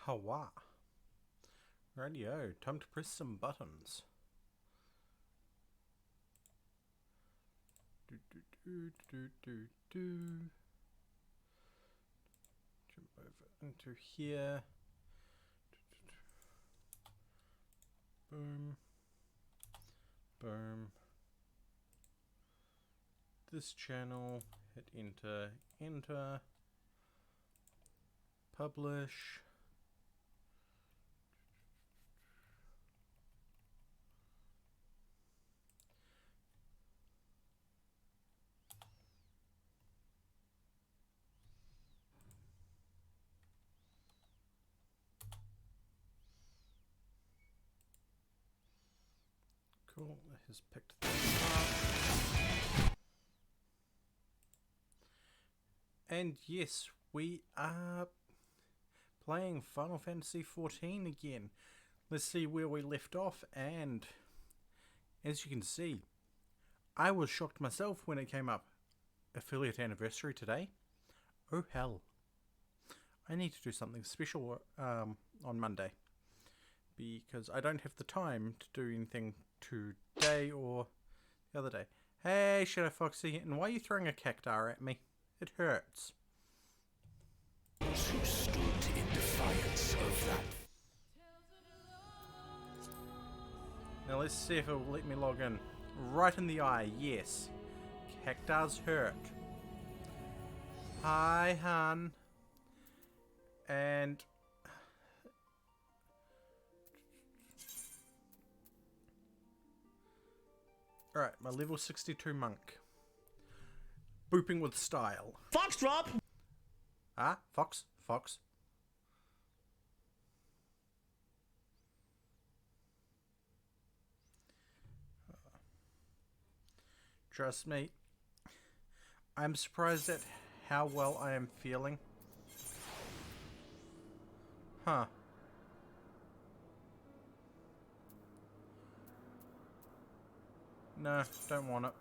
Hawa. Radio, time to press some buttons. Jump over into here. Boom. Boom. This channel, hit enter, enter. Publish. Cool, that has picked that up. And yes, we are playing Final Fantasy XIV again. Let's see where we left off, and as you can see, I was shocked myself when it came up. Affiliate anniversary today. Oh hell. I need to do something special on Monday, because I don't have the time to do anything today or the other day. Hey, Shadow Foxy, and why are you throwing a cactar at me? It hurts. Who stood in defiance of that? Now let's see if it will let me log in. Right in the eye, yes. Cactars hurt. Hi, hun. And alright, my level 62 monk. Booping with style. Fox drop! Ah, Fox? Fox. Trust me, I'm surprised at how well I am feeling. Huh. No, don't want it.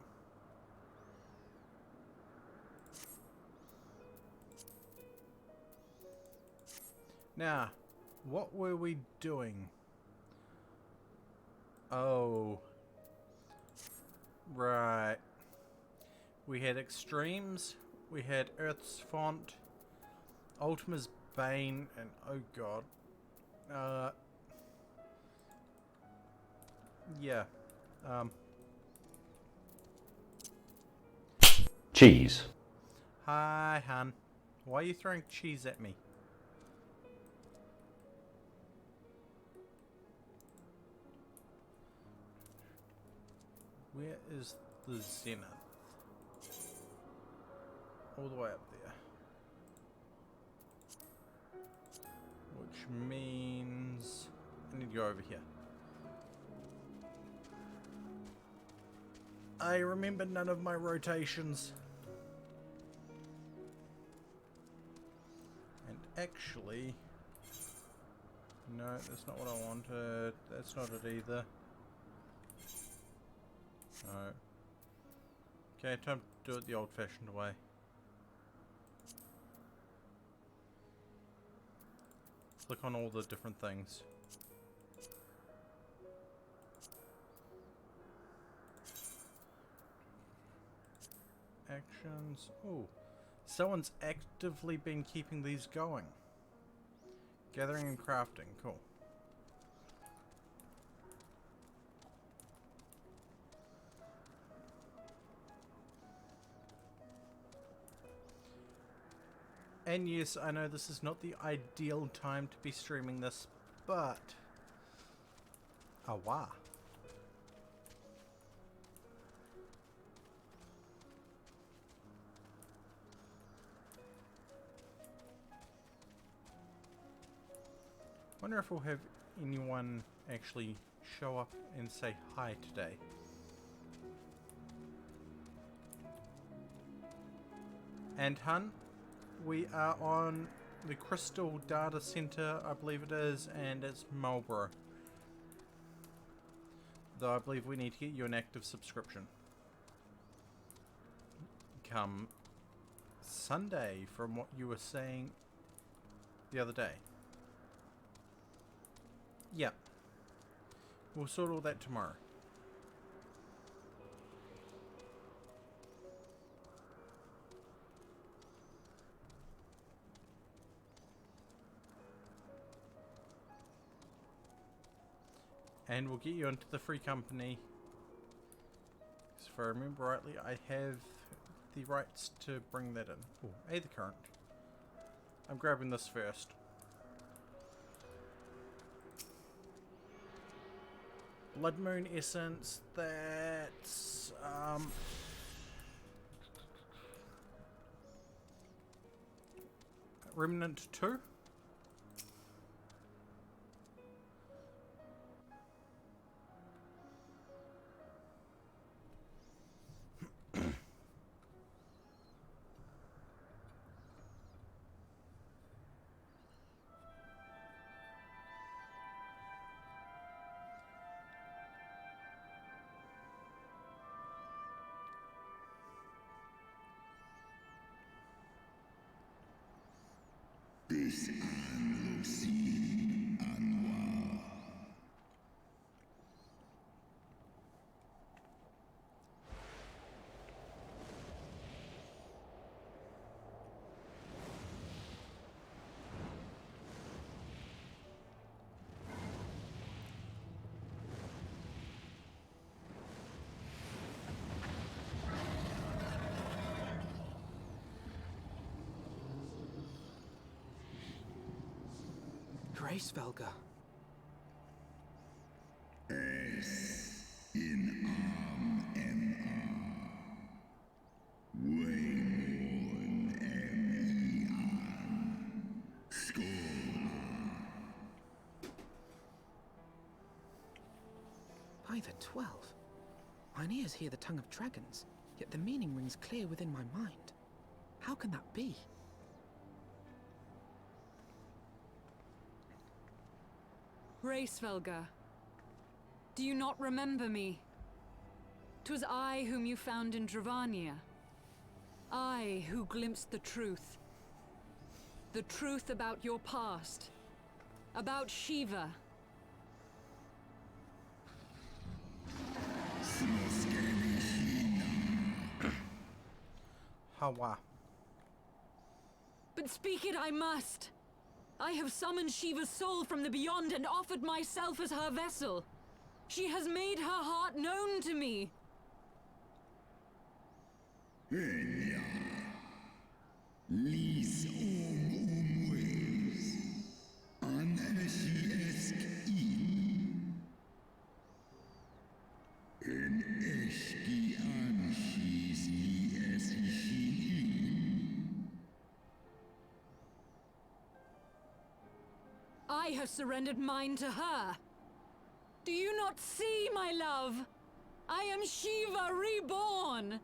Now, what were we doing? Oh. Right. We had Extremes, we had Earth's Font, Ultima's Bane, and oh god. Yeah. Cheese. Hi, hun. Why are you throwing cheese at me? Where is the Zenith? All the way up there. Which means I need to go over here. I remember none of my rotations. And actually, no, that's not what I wanted. That's not it either. No. Okay, time to do it the old-fashioned way. Click on all the different things. Actions. Oh, someone's actively been keeping these going. Gathering and crafting. Cool. And yes, I know this is not the ideal time to be streaming this, but... Awa. Wonder if we'll have anyone actually show up and say hi today. And hun, we are on the Crystal Data Center, I believe it is, and it's Marlborough. Though I believe we need to get you an active subscription. Come Sunday, from what you were saying the other day. Yeah. We'll sort all that tomorrow. And we'll get you into the free company. Because if I remember rightly, I have the rights to bring that in. Oh, A the current. I'm grabbing this first. Blood Moon Essence, that's Remnant 2. Grace Velga. By the 12. Mine ears hear the tongue of dragons, yet the meaning rings clear within my mind. How can that be? Racevelga, do you not remember me? 'Twas I whom you found in Dravania. I who glimpsed the truth. The truth about your past. About Shiva. Hawa. But speak it I must. I have summoned Shiva's soul from the beyond and offered myself as her vessel. She has made her heart known to me. I have surrendered mine to her. Do you not see, my love? I am Shiva reborn.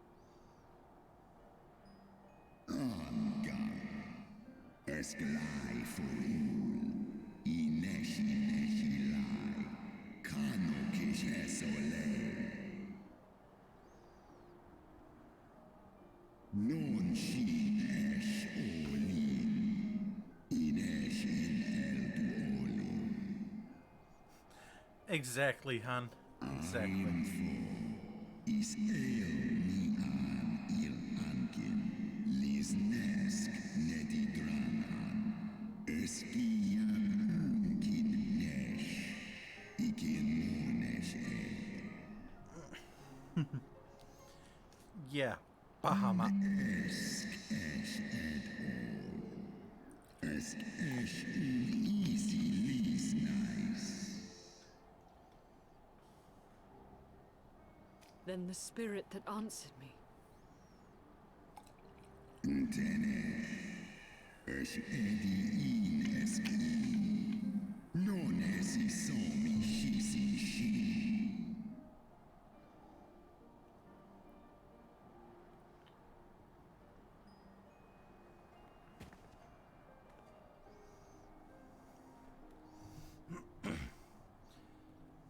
Exactly, hun. Exactly. Yeah, Bahama. Then the spirit that answered me.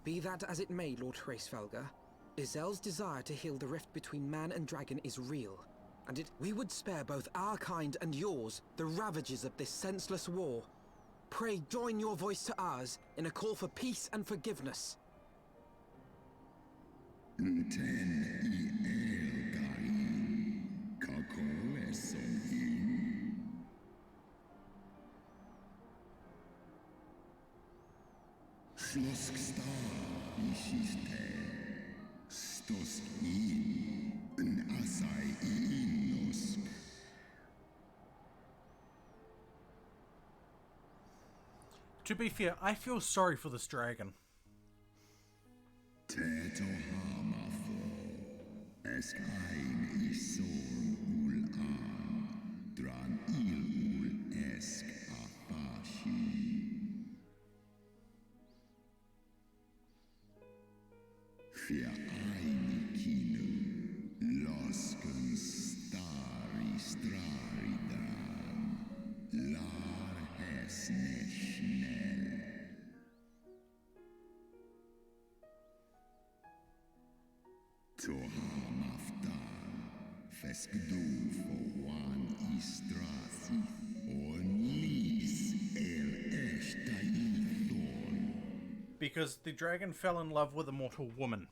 Be that as it may, Lord Hraesvelga, Izel's desire to heal the rift between man and dragon is real, and we would spare both our kind and yours the ravages of this senseless war. pray join your voice to ours in a call for peace and forgiveness. To be fair, I feel sorry for this dragon. Because the dragon fell in love with a mortal woman.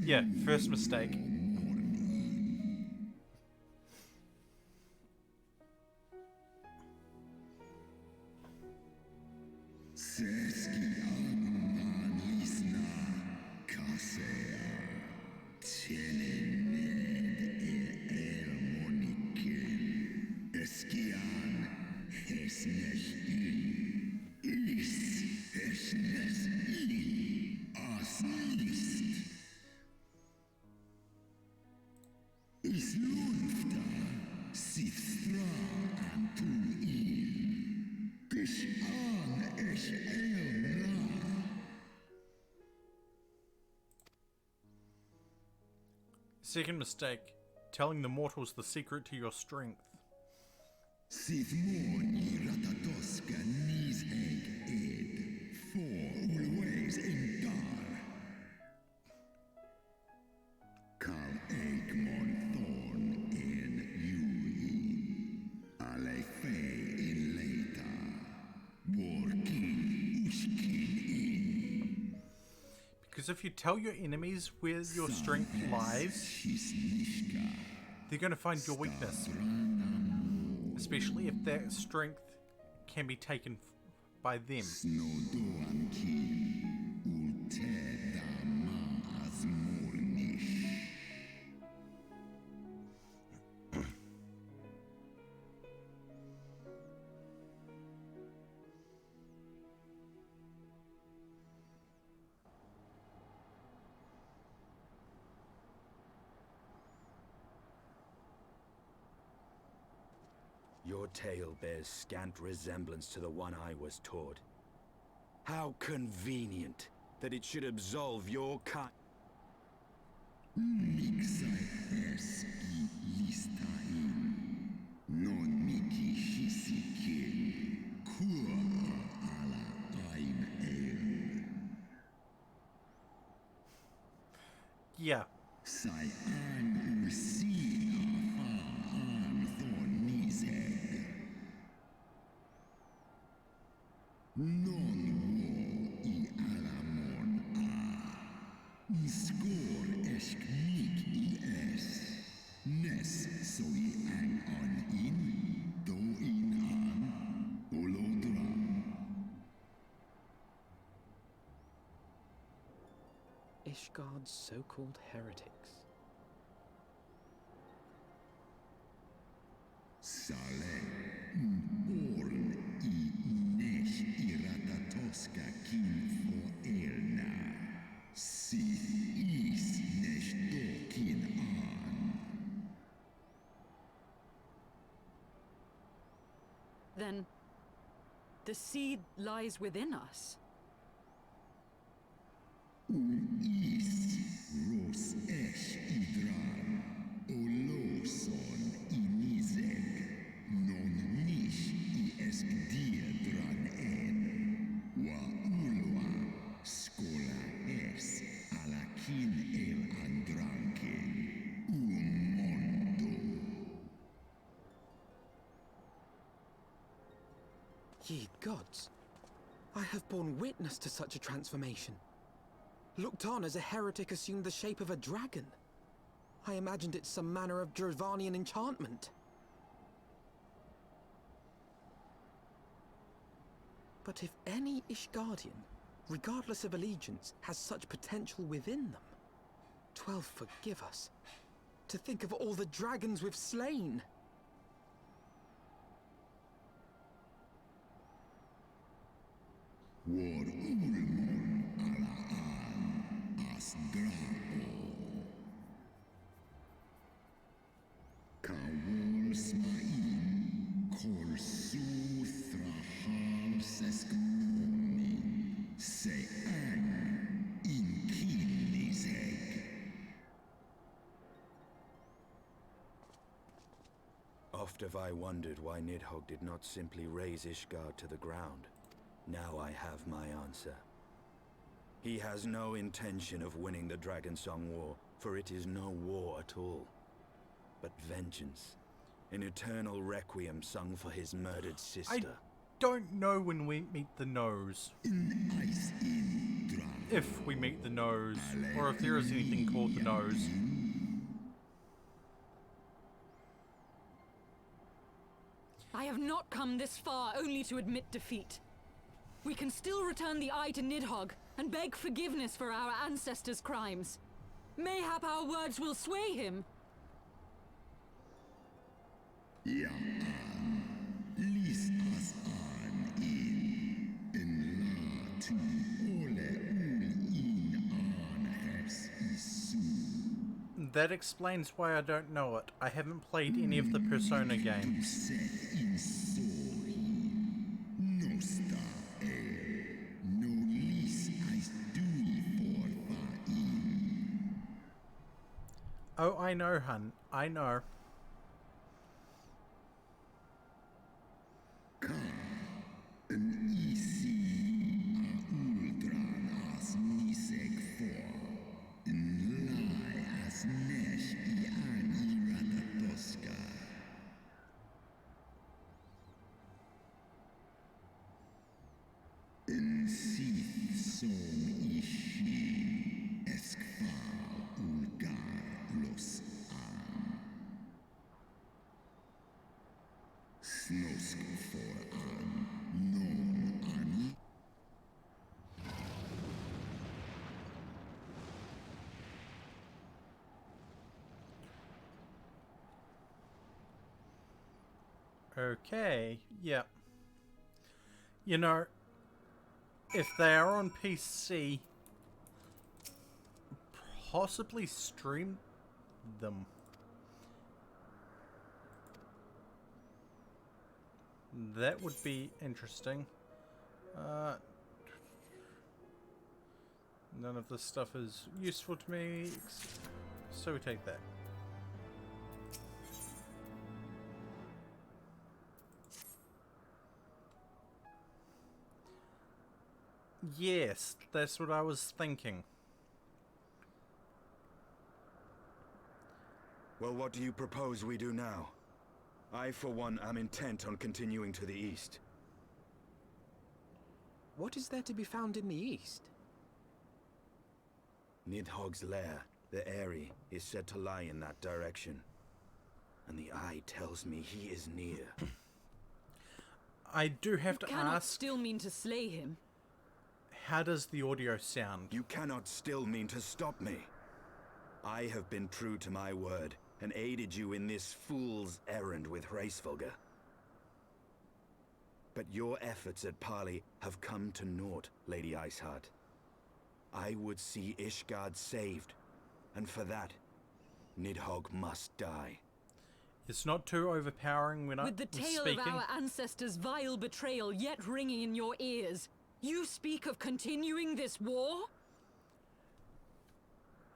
Yeah, first mistake. Second mistake, telling the mortals the secret to your strength. Because if you tell your enemies where your strength lies, they're going to find your weakness. Especially if that strength can be taken by them. Your tale bears scant resemblance to the one I was taught. How convenient that it should absolve your kind. Yeah. Ishgard's so-called heretics. Then, the seed lies within us. Ye gods, I have borne witness to such a transformation. Looked on as a heretic assumed the shape of a dragon. I imagined it some manner of Dravanian enchantment. But if any Ishgardian, regardless of allegiance, has such potential within them, 12 forgive us. To think of all the dragons we've slain! Oft have I wondered why Nidhogg did not simply raze Ishgard to the ground. Now I have my answer. He has no intention of winning the Dragonsong War, for it is no war at all, but vengeance. An eternal requiem sung for his murdered sister. I don't know when we meet the nose. If we meet the nose, or if there is anything called the nose. I have not come this far only to admit defeat. We can still return the eye to Nidhogg and beg forgiveness for our ancestors' crimes. Mayhap our words will sway him. That explains why I don't know it. I haven't played any of the Persona games. Oh, I know, hun. I know. Okay, yeah. You know, if they are on PC, possibly stream them. That would be interesting. None of this stuff is useful to me, so we take that. Yes, that's what I was thinking. Well, what do you propose we do now? I, for one, am intent on continuing to the east. What is there to be found in the east? Nidhogg's lair, the Eyrie, is said to lie in that direction. And the eye tells me he is near. I do have to Cannot ask, still mean to slay him. how does the audio sound? You cannot still mean to stop me. I have been true to my word, and aided you in this fool's errand with Hraesvelgr. But your efforts at parley have come to naught, Lady Iceheart. I would see Ishgard saved, and for that, Nidhogg must die. It's not too overpowering when With the tale speaking. of our ancestors' vile betrayal yet ringing in your ears, you speak of continuing this war?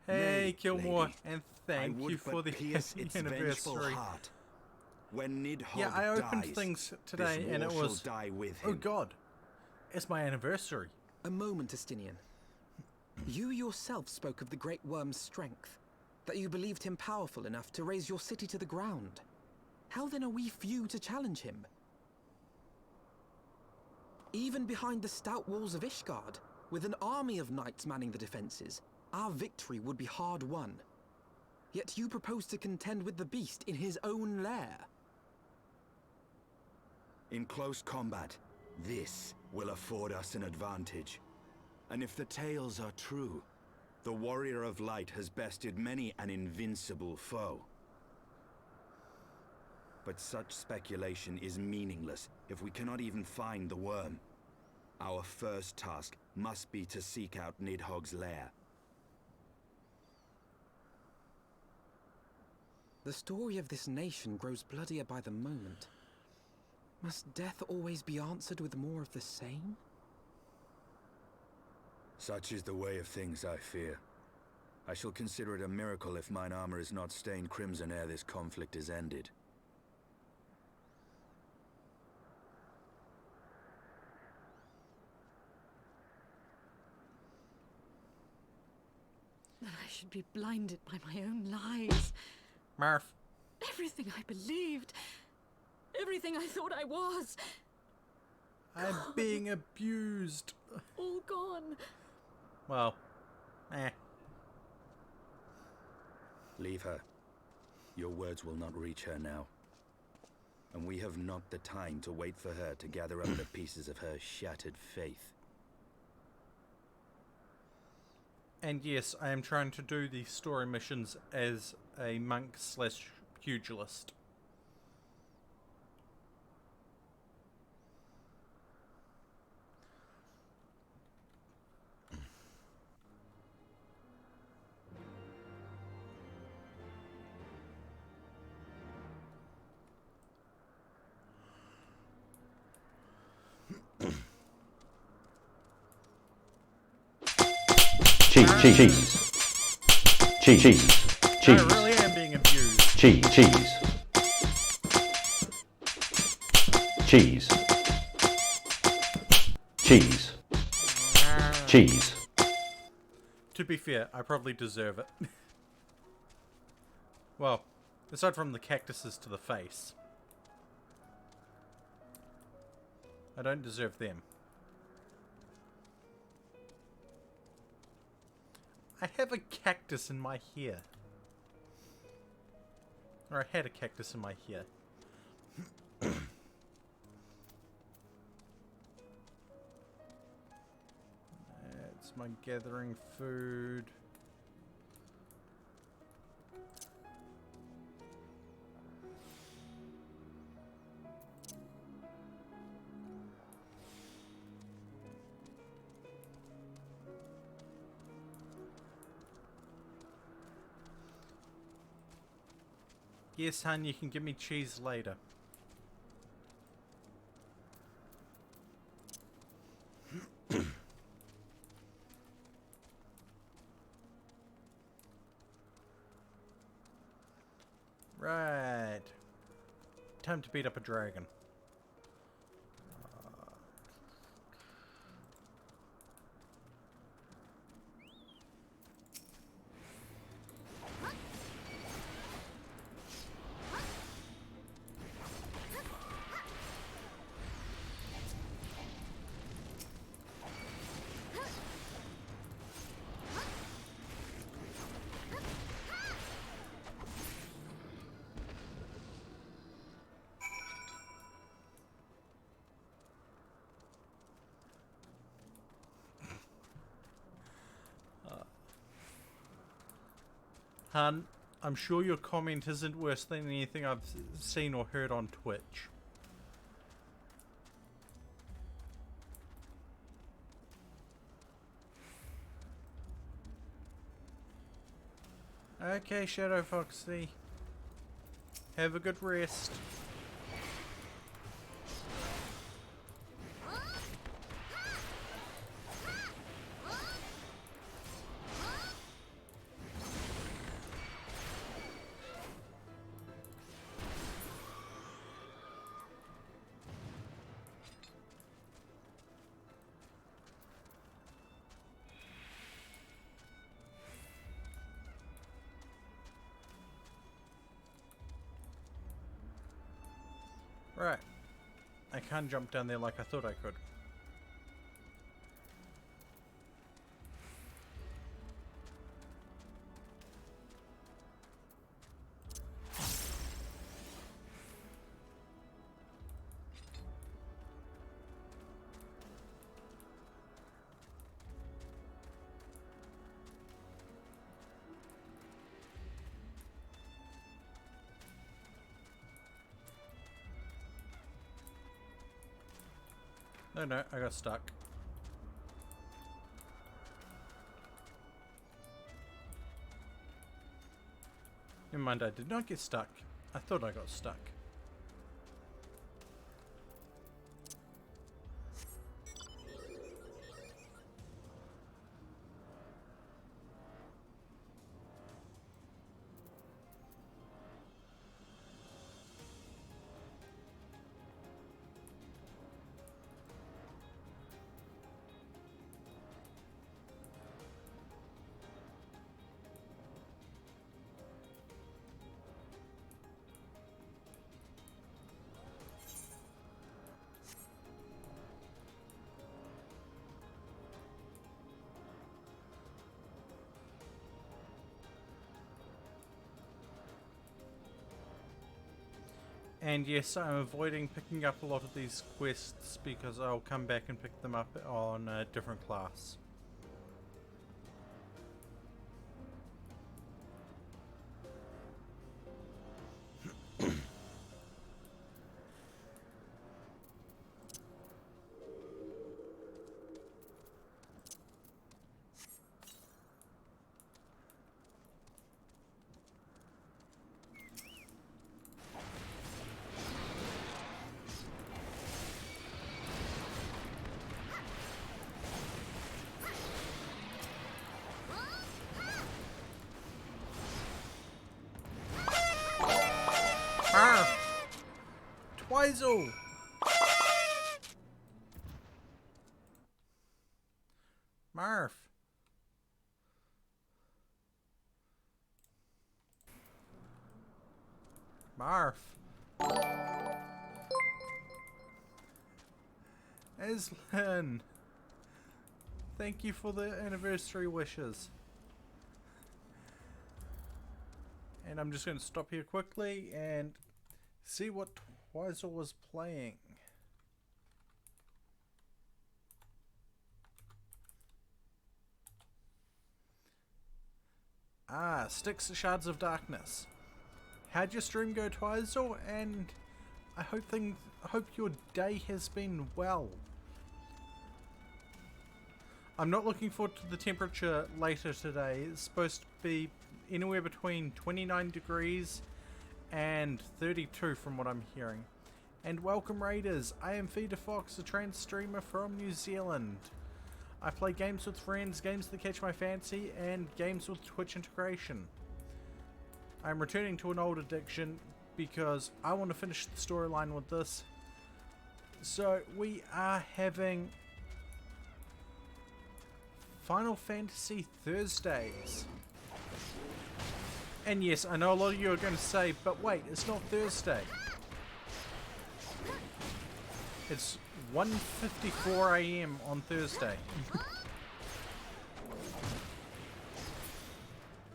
Hey, Nay, Kilmore, lady. and I thank would you for but the pierce its vengeful anniversary. heart. When Nidhogg Yeah, I opened dies, things today this and war it shall was, die with oh him. god, it's my anniversary. A moment, Estinian. You yourself spoke of the Great Worm's strength, that you believed him powerful enough to raise your city to the ground. How then are we few to challenge him? Even behind the stout walls of Ishgard, with an army of knights manning the defenses, our victory would be hard won. Yet you propose to contend with the beast in his own lair. In close combat, this will afford us an advantage. And if the tales are true, the Warrior of Light has bested many an invincible foe. But such speculation is meaningless if we cannot even find the worm. Our first task must be to seek out Nidhogg's lair. The story of this nation grows bloodier by the moment. Must death always be answered with more of the same? Such is the way of things, I fear. I shall consider it a miracle if mine armor is not stained crimson ere this conflict is ended. That I should be blinded by my own lies. Marth. Everything I believed. Everything I thought I was. I'm being abused. All gone. Well, Leave her. Your words will not reach her now. And we have not the time to wait for her to gather up the pieces of her shattered faith. And yes, I am trying to do the story missions as a monk/pugilist. Cheese. I really am being abused. Cheese. To be fair, I probably deserve it. Well, aside from the cactuses to the face. I don't deserve them. I have a cactus in my hair. Or I had a cactus in my hair. That's my gathering food. Yes, hun, you can give me cheese later. Right. Time to beat up a dragon. Han, I'm sure your comment isn't worse than anything I've seen or heard on Twitch. Okay, Shadow Foxy. Have a good rest. Right. I can't jump down there like I thought I could. No, I got stuck. Never mind, I did not get stuck. I thought I got stuck. And yes, I'm avoiding picking up a lot of these quests because I'll come back and pick them up on a different class. Marf! Twizel! Marf! Marf! Aslan! Thank you for the anniversary wishes. And I'm just going to stop here quickly and see what Twizel was playing. Ah, Sticks Shards of Darkness. How'd your stream go, Twizel? And I hope your day has been well. I'm not looking forward to the temperature later today. It's supposed to be anywhere between 29 degrees and 32 from what I'm hearing. And welcome Raiders, I am Feeder Fox, a trans streamer from New Zealand. I play games with friends, games that catch my fancy, and games with Twitch integration. I'm returning to an old addiction because I want to finish the storyline with this. So we are having Final Fantasy Thursdays. And yes, I know a lot of you are going to say, but wait, it's not Thursday. It's 1:54 AM on Thursday.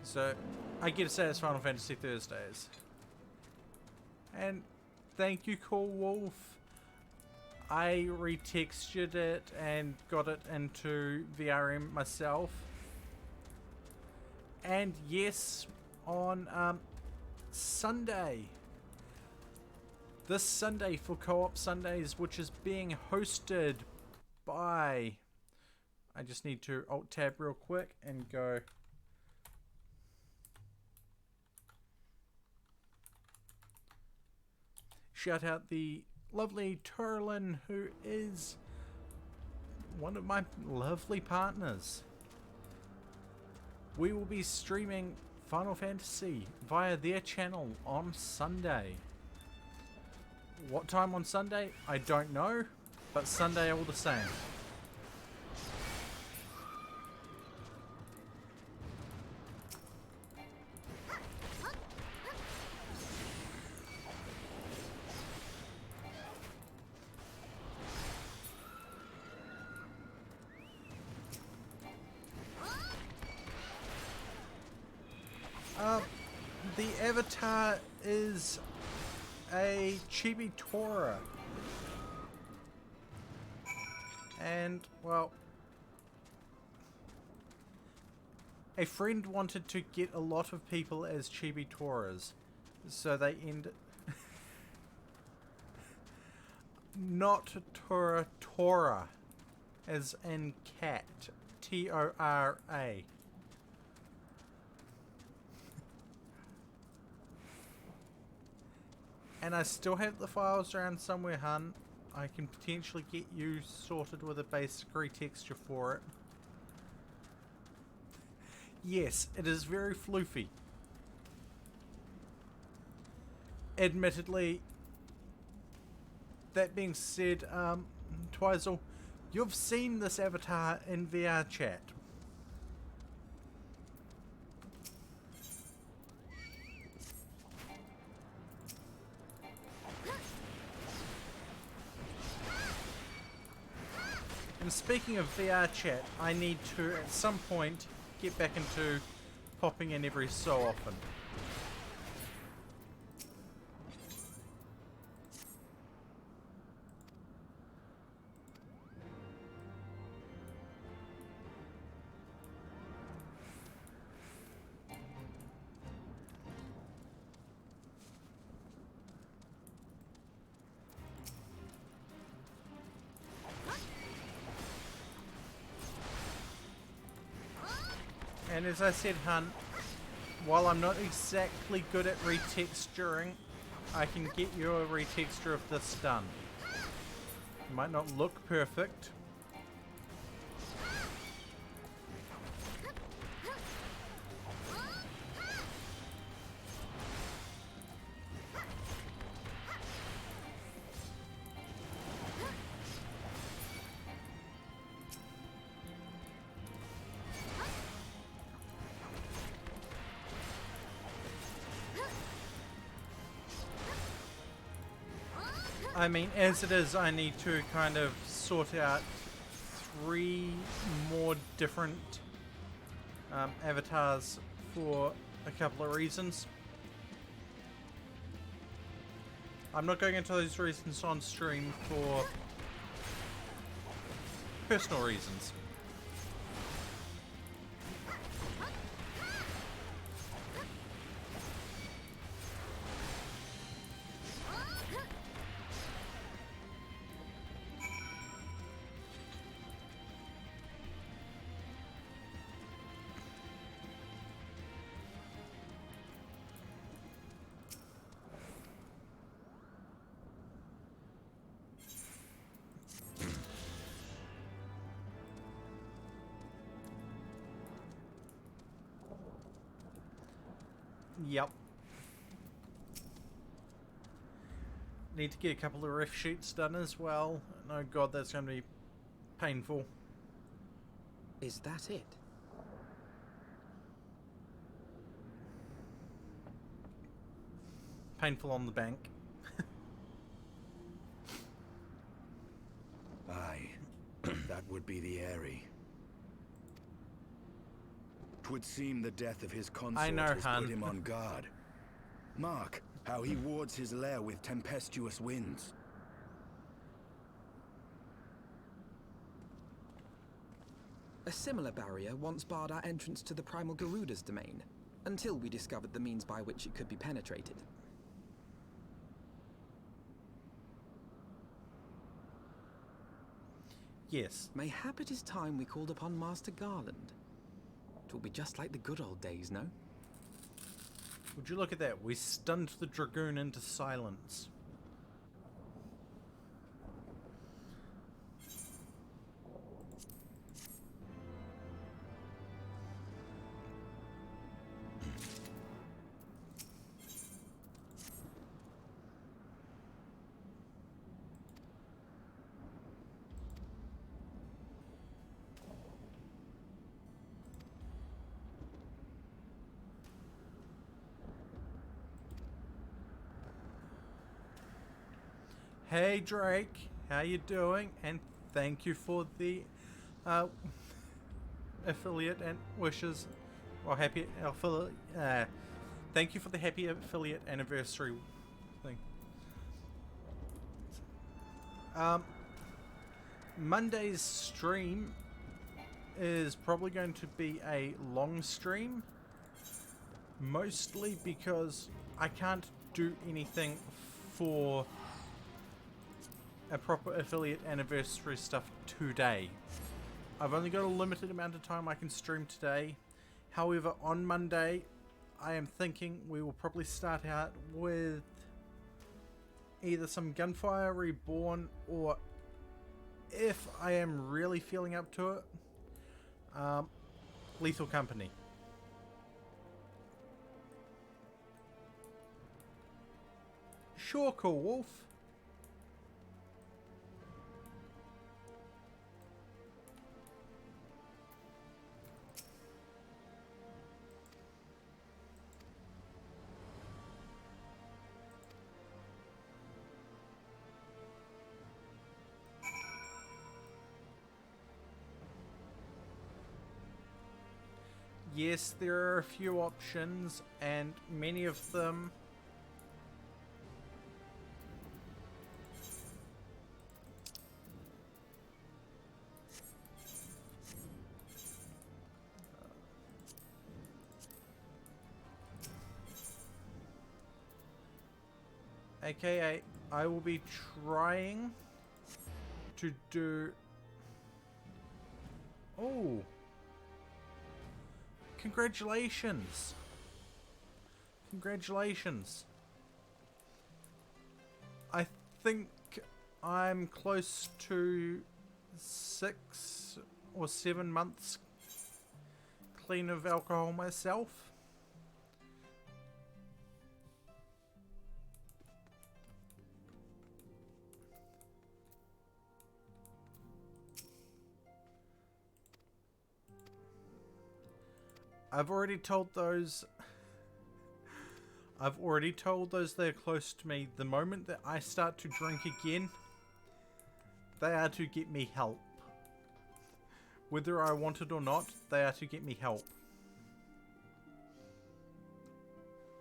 So, I get to say it's Final Fantasy Thursdays. And thank you, Cool Wolf. I retextured it and got it into VRM myself. And yes, on Sunday, this Sunday for Co-op Sundays, which is being hosted by, I just need to alt tab real quick and go shout out the lovely Turlin, who is one of my lovely partners. We will be streaming Final Fantasy via their channel on Sunday. What time on Sunday? I don't know, but Sunday all the same. The avatar is a chibi Tora. And, well, a friend wanted to get a lot of people as chibi Toras, so they ended... not Tora, as in cat. Tora. And I still have the files around somewhere, hun. I can potentially get you sorted with a basic retexture for it. Yes, it is very floofy. Admittedly, that being said, Twizel, you've seen this avatar in VR chat. And speaking of VR chat, I need to, at some point, get back into popping in every so often. And as I said, hun, while I'm not exactly good at retexturing, I can get you a retexture of this done. It might not look perfect. I mean, as it is, I need to kind of sort out 3 more different avatars for a couple of reasons. I'm not going into those reasons on stream for personal reasons. Yep. Need to get a couple of riff sheets done as well. Oh god, that's going to be painful. Is that it? Painful on the bank. Aye, that would be the Airy. 'Twould seem the death of his consort has Han. put him on guard. Mark how he wards his lair with tempestuous winds. A similar barrier once barred our entrance to the primal Garuda's domain, until we discovered the means by which it could be penetrated. Yes. Mayhap it is time we called upon Master Garland. It will be just like the good old days, no? Would you look at that? We stunned the Dragoon into silence. Hey Drake, how you doing? And thank you for the affiliate and wishes, or happy affiliate. Thank you for the happy affiliate anniversary thing. Monday's stream is probably going to be a long stream, mostly because I can't do anything for a proper affiliate anniversary stuff today. I've only got a limited amount of time I can stream today. However, on Monday, I am thinking we will probably start out with either some Gunfire Reborn, or if I am really feeling up to it, Lethal Company. Sure, cool wolf. Yes, there are a few options, and many of them aka I will be trying to do... Oh! Congratulations! Congratulations! I think I'm close to 6 or 7 months clean of alcohol myself. I've already told those they're close to me, the moment that I start to drink again, they are to get me help. Whether I want it or not, they are to get me help.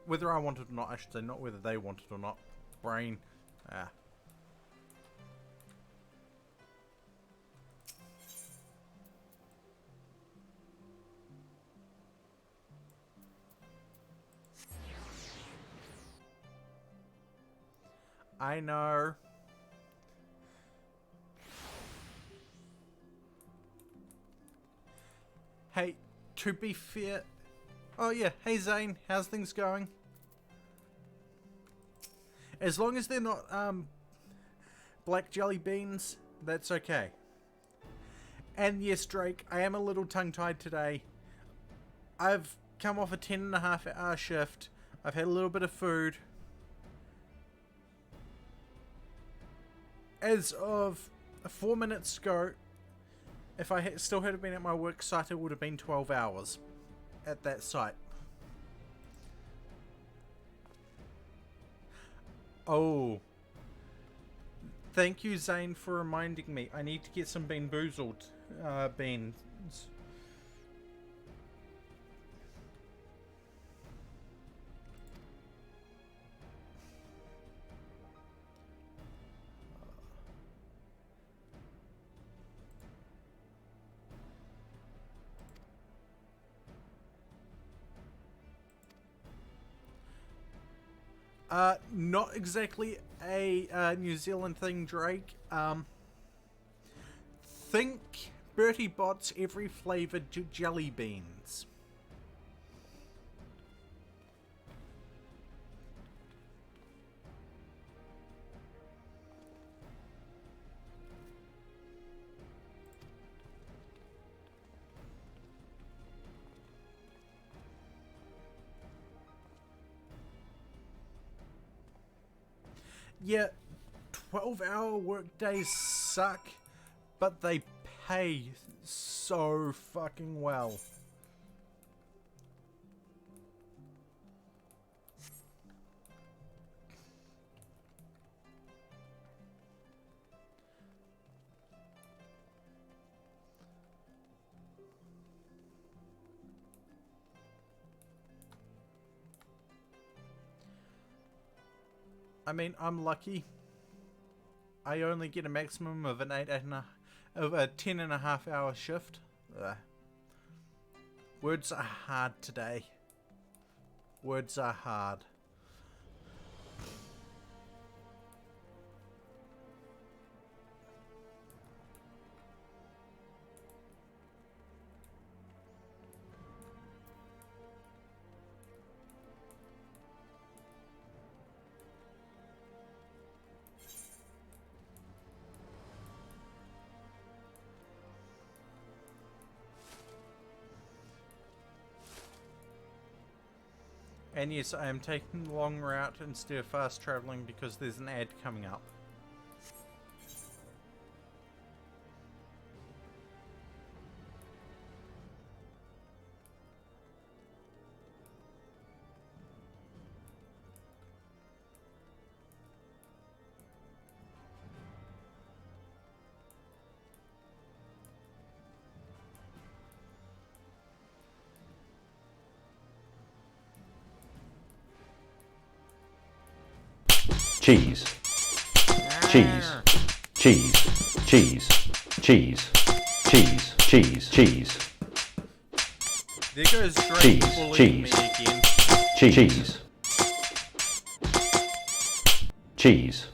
Whether I want it or not, I should say, not whether they want it or not. Brain. Ah. I know. Hey, to be fair... Oh yeah, hey Zane, how's things going? As long as they're not, black jelly beans, that's okay. And yes, Drake, I am a little tongue-tied today. I've come off a 10.5-hour shift. I've had a little bit of food. As of 4 minutes ago, if I still had been at my work site, it would have been 12 hours at that site. Oh. Thank you, Zane, for reminding me. I need to get some Bean Boozled beans. Not exactly a New Zealand thing, Drake. Think Bertie Bott's every flavoured jelly beans. Yeah, 12-hour workdays suck, but they pay so fucking well. I mean, I'm lucky. I only get a maximum of an 10.5-hour shift. Words are hard today. Words are hard. And yes, I am taking the long route instead of fast traveling because there's an ad coming up. Cheese. Cheese. Cheese. Cheese. Cheese. Cheese. Cheese. Cheese. There goes Drake Cheese, bullying me cheese. again. Cheese. Cheese.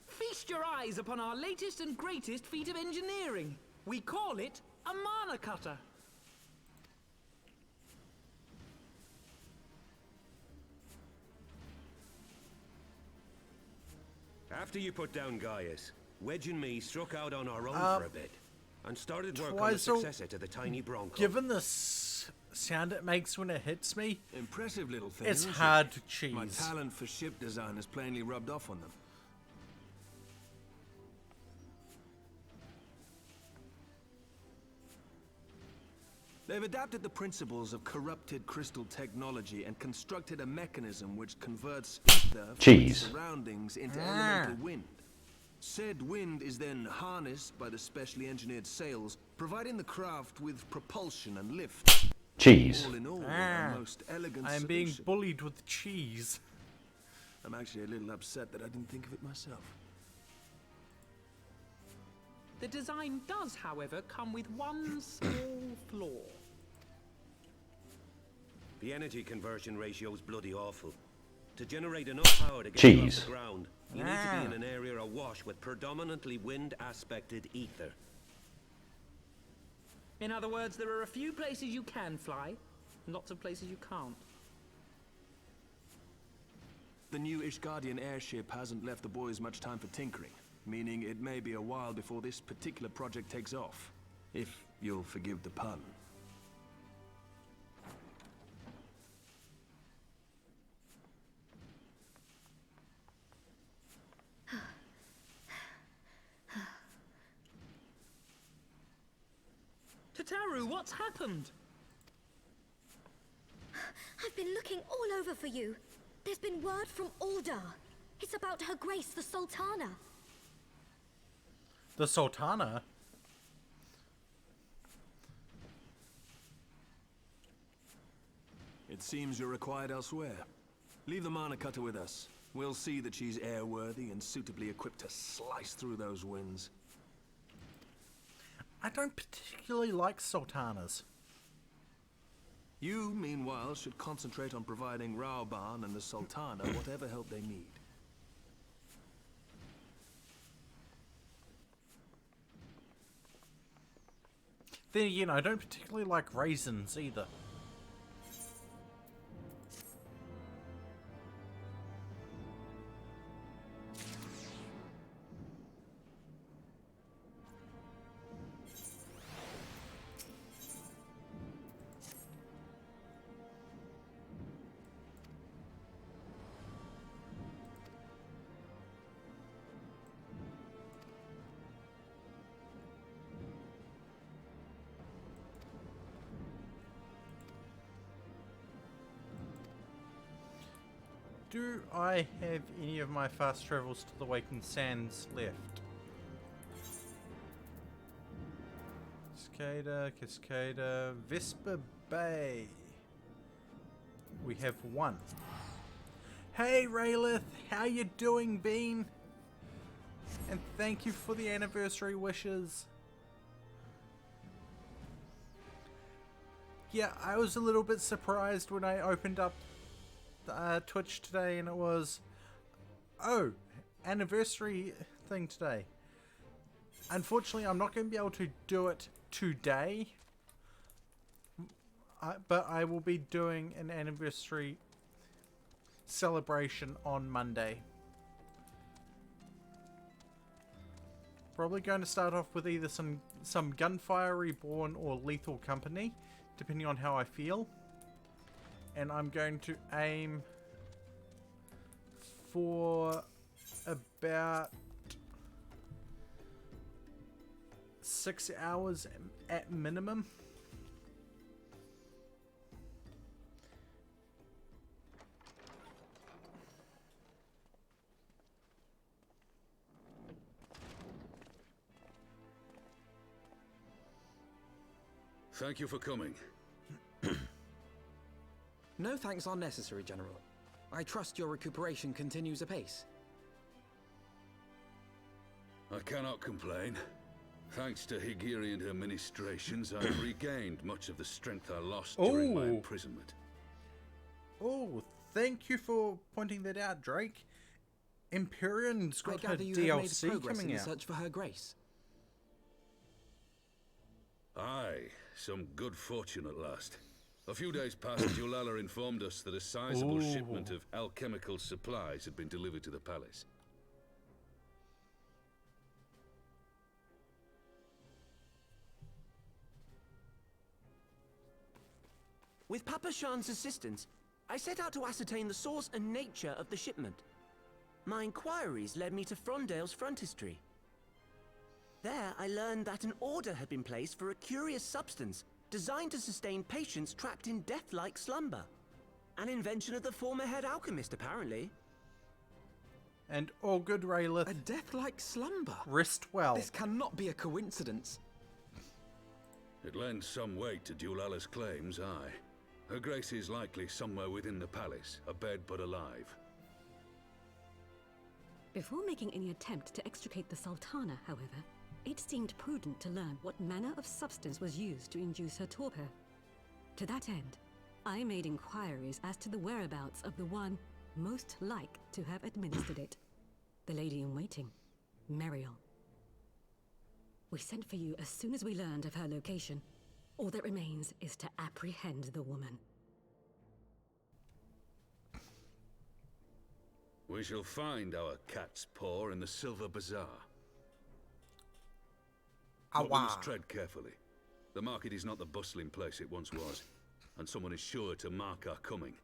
Feast your eyes upon our latest and greatest feat of engineering. We call it a mana cutter. After you put down Gaius, Wedge and me struck out on our own for a bit, and started work on the Twice successor to the tiny Bronco. Given the sound it makes when it hits me, Impressive little thing. it's isn't it? hard to cheese. My talent for ship design has plainly rubbed off on them. They've adapted the principles of corrupted crystal technology and constructed a mechanism which converts ether from Cheese. its surroundings into elemental wind. Said wind is then harnessed by the specially engineered sails, providing the craft with propulsion and lift. Cheese. All in all, a most elegant I am being solution. bullied with cheese. I'm actually a little upset that I didn't think of it myself. The design does, however, come with one small flaw. The energy conversion ratio's bloody awful. To generate enough power to get you off Cheese. the ground, you need to be in an area awash with predominantly wind-aspected ether. In other words, there are a few places you can fly, and lots of places you can't. The new Ishgardian airship hasn't left the boys much time for tinkering, meaning it may be a while before this particular project takes off. If you'll forgive the pun. Tataru, what's happened? I've been looking all over for you. There's been word from Aldar. It's about Her Grace the Sultana. The Sultana? It seems you're required elsewhere. Leave the mana cutter with us. We'll see that she's airworthy and suitably equipped to slice through those winds. I don't particularly like sultanas. You, meanwhile, should concentrate on providing Raoban and the Sultana whatever help they need. Then again, I don't particularly like raisins either. Do I have any of my fast travels to the Waking Sands left? Cascada, Vesper Bay. We have one. Hey Raylith, how you doing, Bean? And thank you for the anniversary wishes. Yeah, I was a little bit surprised when I opened up Twitch today and it was Oh, anniversary thing today. Unfortunately, I'm not going to be able to do it today. But I will be doing an anniversary celebration on Monday. Probably going to start off with either some Gunfire Reborn or Lethal Company, depending on how I feel. And I'm going to aim for about 6 hours at minimum. Thank you for coming. No thanks are necessary, General. I trust your recuperation continues apace. I cannot complain. Thanks to Higiri and her ministrations, I've regained much of the strength I lost during my imprisonment. Oh, thank you for pointing that out, Drake. Empyrion's got her you have made DLC progress coming in the out. search for her grace. Aye, some good fortune at last. A few days past, Julala informed us that a sizable shipment of alchemical supplies had been delivered to the palace. With Papa Shan's assistance, I set out to ascertain the source and nature of the shipment. My inquiries led me to Frondale's frontistery. There, I learned that an order had been placed for a curious substance designed to sustain patients trapped in death-like slumber. An invention of the former head alchemist, apparently. And all good, Raylith. A death-like slumber? Rest well. This cannot be a coincidence. It lends some weight to Julala's claims, aye. Her grace is likely somewhere within the palace, abed but alive. Before making any attempt to extricate the Sultana, however, it seemed prudent to learn what manner of substance was used to induce her torpor. To that end, I made inquiries as to the whereabouts of the one most like to have administered it, the lady-in-waiting, Meriel. We sent for you as soon as we learned of her location. All that remains is to apprehend the woman. We shall find our cat's paw in the Silver Bazaar. But we must tread carefully. The market is not the bustling place it once was, and someone is sure to mark our coming.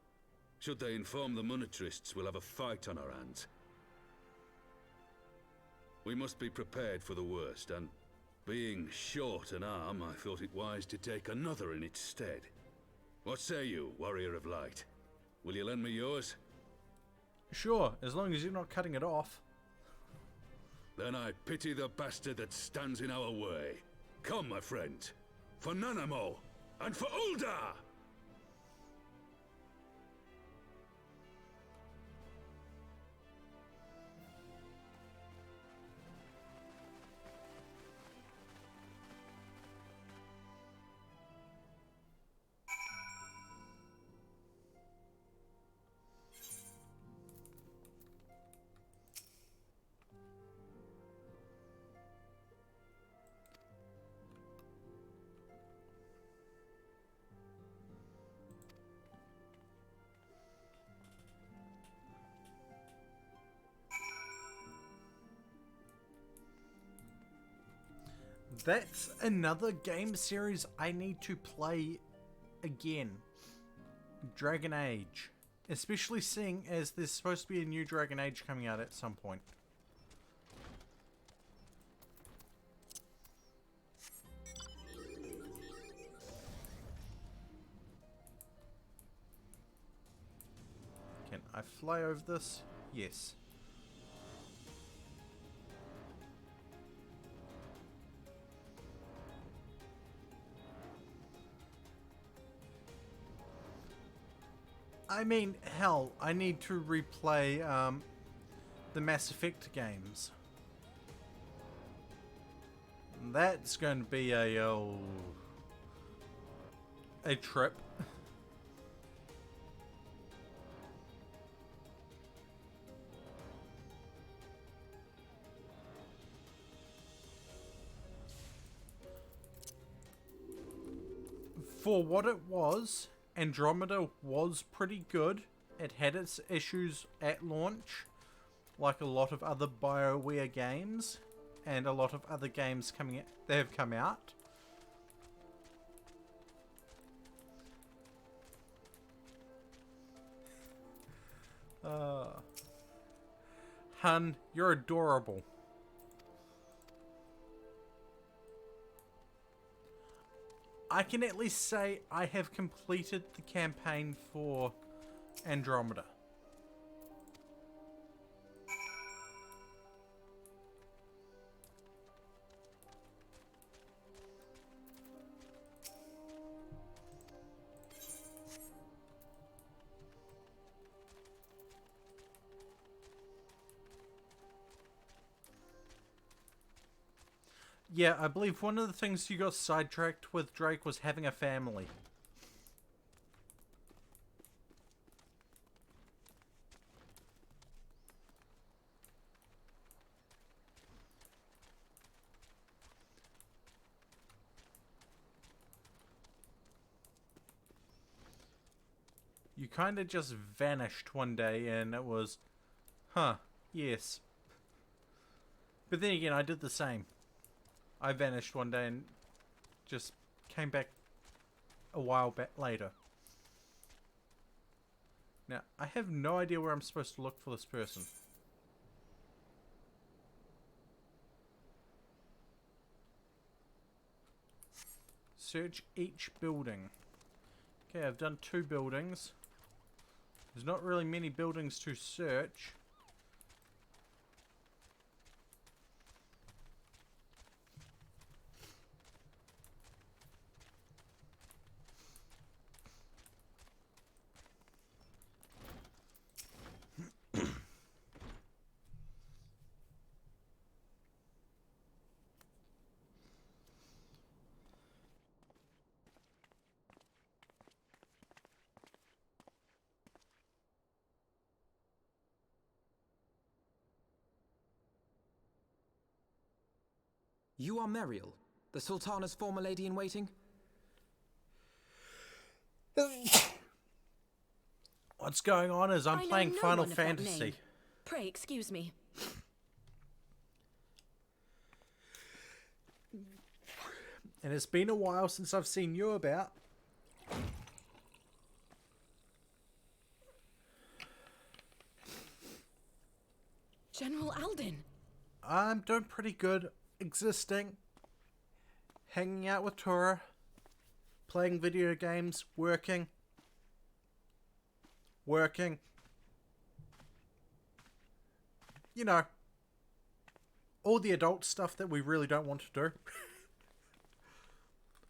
Should they inform the monetarists, we'll have a fight on our hands. We must be prepared for the worst, and being short an arm, I thought it wise to take another in its stead. What say you, Warrior of Light? Will you lend me yours? Sure, as long as you're not cutting it off. Then I pity the bastard that stands in our way. Come, my friend. For Nanamo, and for Uldar! That's another game series I need to play again. Dragon Age. Especially seeing as there's supposed to be a new Dragon Age coming out at some point. Can I fly over this? Yes. I mean, hell, I need to replay the Mass Effect games. That's going to be a trip. For what it was, Andromeda was pretty good. It had its issues at launch, like a lot of other BioWare games, and a lot of other games that have come out. Hun, you're adorable. I can at least say I have completed the campaign for Andromeda. Yeah, I believe one of the things you got sidetracked with Drake was having a family. You kind of just vanished one day and it was, huh, yes. But then again, I did the same. I vanished one day and just came back a while back later. Now, I have no idea where I'm supposed to look for this person. Search each building. Okay, I've done 2 buildings. There's not really many buildings to search. You are Meriel, the Sultana's former lady-in-waiting? What's going on is I'm playing no Final one of that Fantasy. name. Pray excuse me. And it's been a while since I've seen you about. General Alden. I'm doing pretty good, existing, hanging out with Tora, playing video games, working. You know, all the adult stuff that we really don't want to do.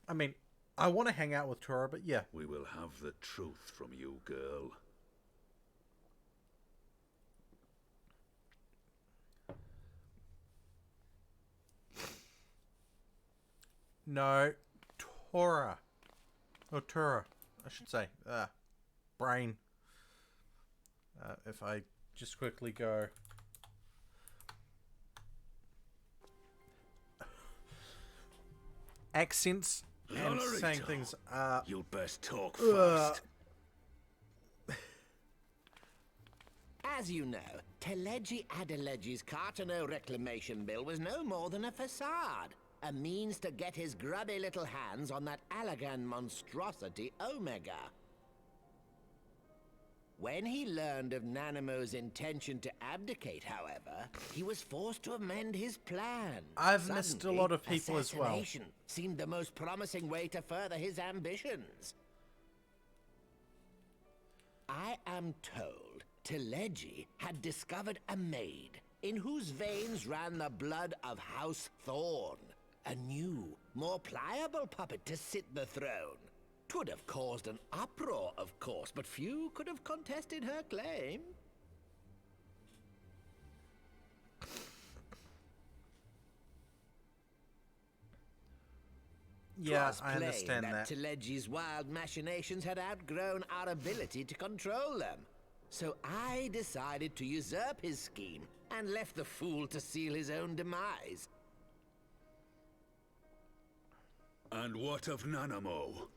I mean, I want to hang out with Tora, but yeah. We will have the truth from you, girl. No, Tora. Or Tora, I should say. Brain. If I just quickly go... Accents and saying things... You'll best talk fast. As you know, Teleji Adeleji's Cartano reclamation bill was no more than a facade. A means to get his grubby little hands on that Allagan monstrosity Omega. When he learned of Nanamo's intention to abdicate, however, he was forced to amend his plan. I've missed a lot of people as well. Assassination seemed the most promising way to further his ambitions. I am told Teleji had discovered a maid in whose veins ran the blood of House Thorn. A new, more pliable puppet to sit the throne. 'Twould have caused an uproar, of course, but few could have contested her claim. Yeah, 'Twas I understand plain that. Teleji's wild machinations had outgrown our ability to control them. So I decided to usurp his scheme and left the fool to seal his own demise. And what of Nanamo?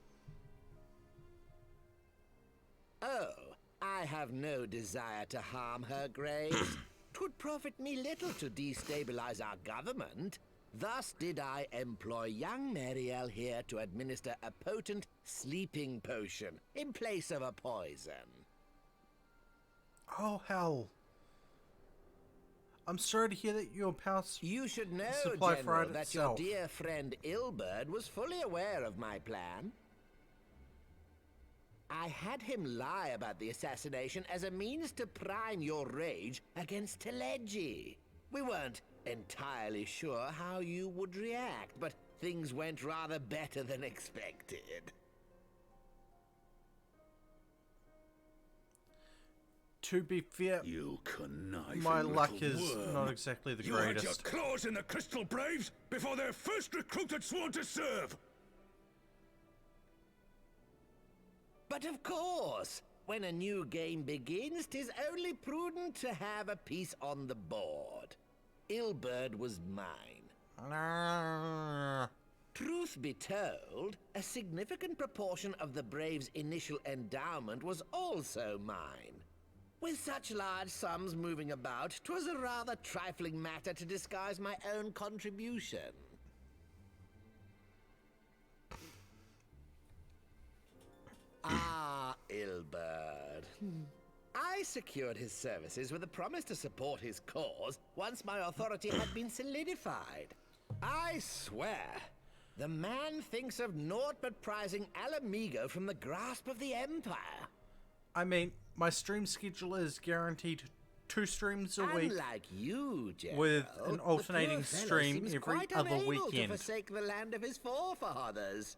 Oh, I have no desire to harm her grace. 'Twould profit me little to destabilize our government. Thus did I employ young Mariel here to administer a potent sleeping potion in place of a poison. Oh, hell. I'm sorry to hear that your house You should know, supply General, fried that itself. your dear friend Ilberd was fully aware of my plan. I had him lie about the assassination as a means to prime your rage against Teleji. We weren't entirely sure how you would react, but things went rather better than expected. To be fair, You conniving my luck little is worm. not exactly the You had your greatest. claws in the Crystal Braves before their first recruit had sworn to serve. But of course, when a new game begins, 'tis only prudent to have a piece on the board. Ilberd was mine. Truth be told, a significant proportion of the Braves' initial endowment was also mine. With such large sums moving about, 'twas a rather trifling matter to disguise my own contribution. Ah, Ilberd. I secured his services with a promise to support his cause once my authority had been solidified. I swear, the man thinks of naught but prizing Alamigo from the grasp of the Empire. I mean, my stream schedule is guaranteed 2 streams a week. Unlike you, General, with an alternating the poor fellow stream seems every quite other unable weekend. to forsake the land of his forefathers.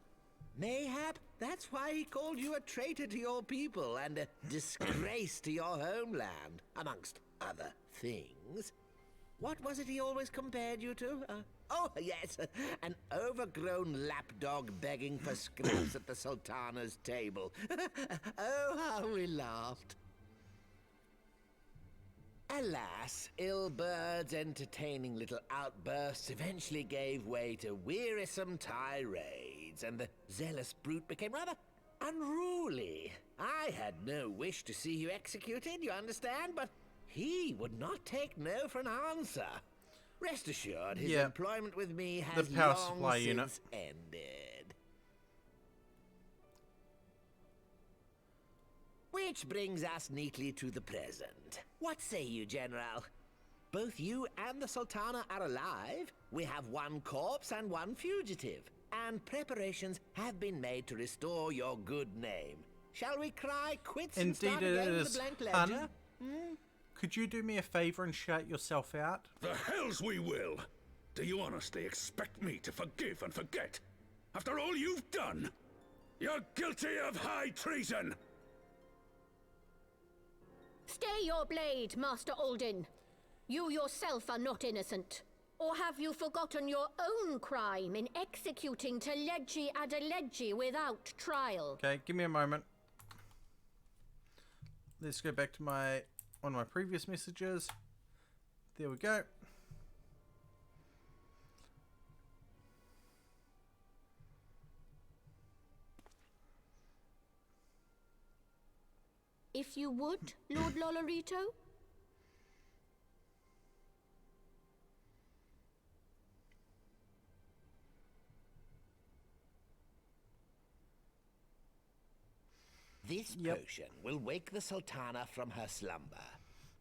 Mayhap that's why he called you a traitor to your people and a disgrace to your homeland, amongst other things. What was it he always compared you to? Oh, yes, an overgrown lapdog begging for scraps at the Sultana's table. Oh, how we laughed. Alas, Ilberd's entertaining little outbursts eventually gave way to wearisome tirades, and the zealous brute became rather unruly. I had no wish to see you executed, you understand, but he would not take no for an answer. Rest assured, his employment with me has the power long supply since unit ended. Which brings us neatly to the present. What say you, General? Both you and the Sultana are alive. We have one corpse and one fugitive. And preparations have been made to restore your good name. Shall we cry quits and start again with a blank ledger? Could you do me a favor and shout yourself out? The hells we will! Do you honestly expect me to forgive and forget? After all you've done? You're guilty of high treason! Stay your blade, Master Alden. You yourself are not innocent. Or have you forgotten your own crime in executing Teleji Adeleji without trial? Okay, give me a moment. Let's go back to one of my previous messages. There we go. If you would, Lord Lolorito? This potion will wake the Sultana from her slumber.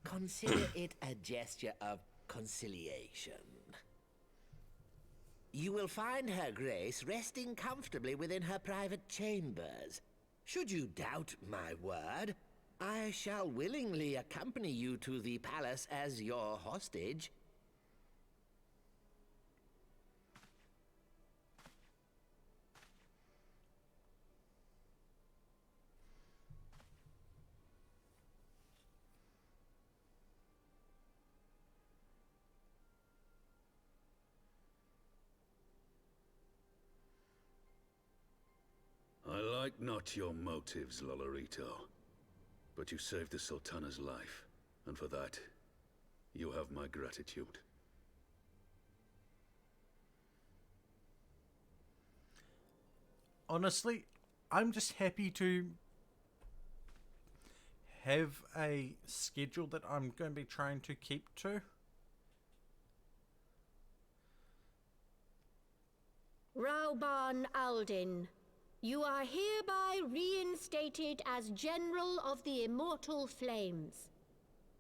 Consider it a gesture of conciliation. You will find her grace resting comfortably within her private chambers. Should you doubt my word, I shall willingly accompany you to the palace as your hostage. I like not your motives, Lolorito. But you saved the Sultana's life, and for that, you have my gratitude. Honestly, I'm just happy to have a schedule that I'm going to be trying to keep to. Rauban Aldin, you are hereby reinstated as General of the Immortal Flames.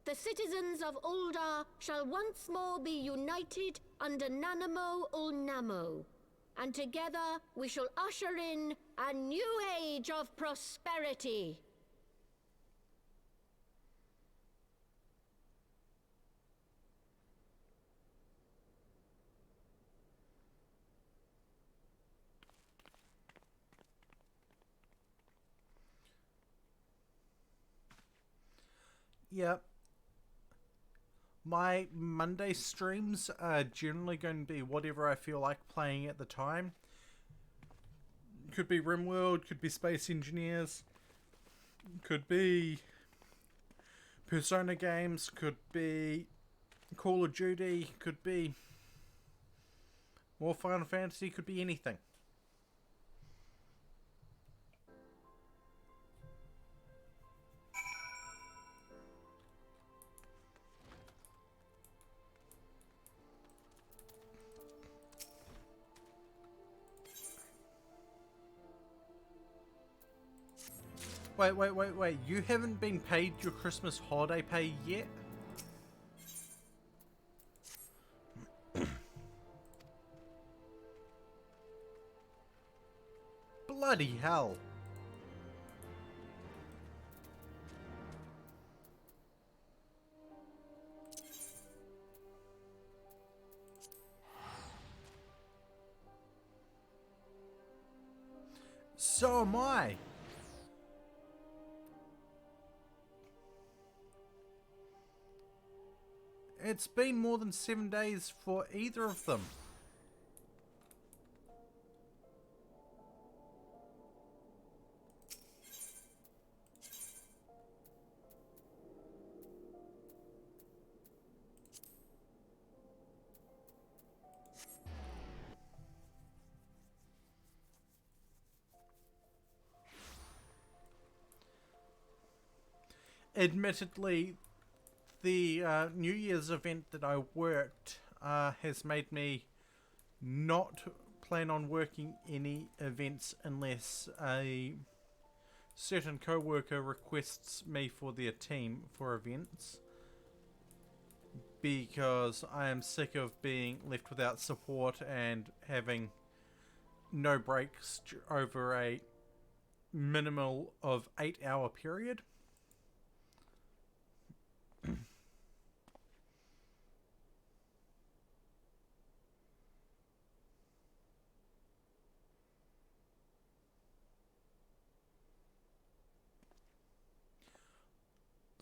The citizens of Uldar shall once more be united under Nanamo Ulnamo, and together we shall usher in a new age of prosperity. Yep. My Monday streams are generally going to be whatever I feel like playing at the time. Could be RimWorld, could be Space Engineers, could be Persona games, could be Call of Duty, could be more Final Fantasy, could be anything. Wait. You haven't been paid your Christmas holiday pay yet? Bloody hell. So am I. It's been more than 7 days for either of them. Admittedly, the New Year's event that I worked has made me not plan on working any events unless a certain co-worker requests me for their team for events, because I am sick of being left without support and having no breaks over a minimal of 8-hour period.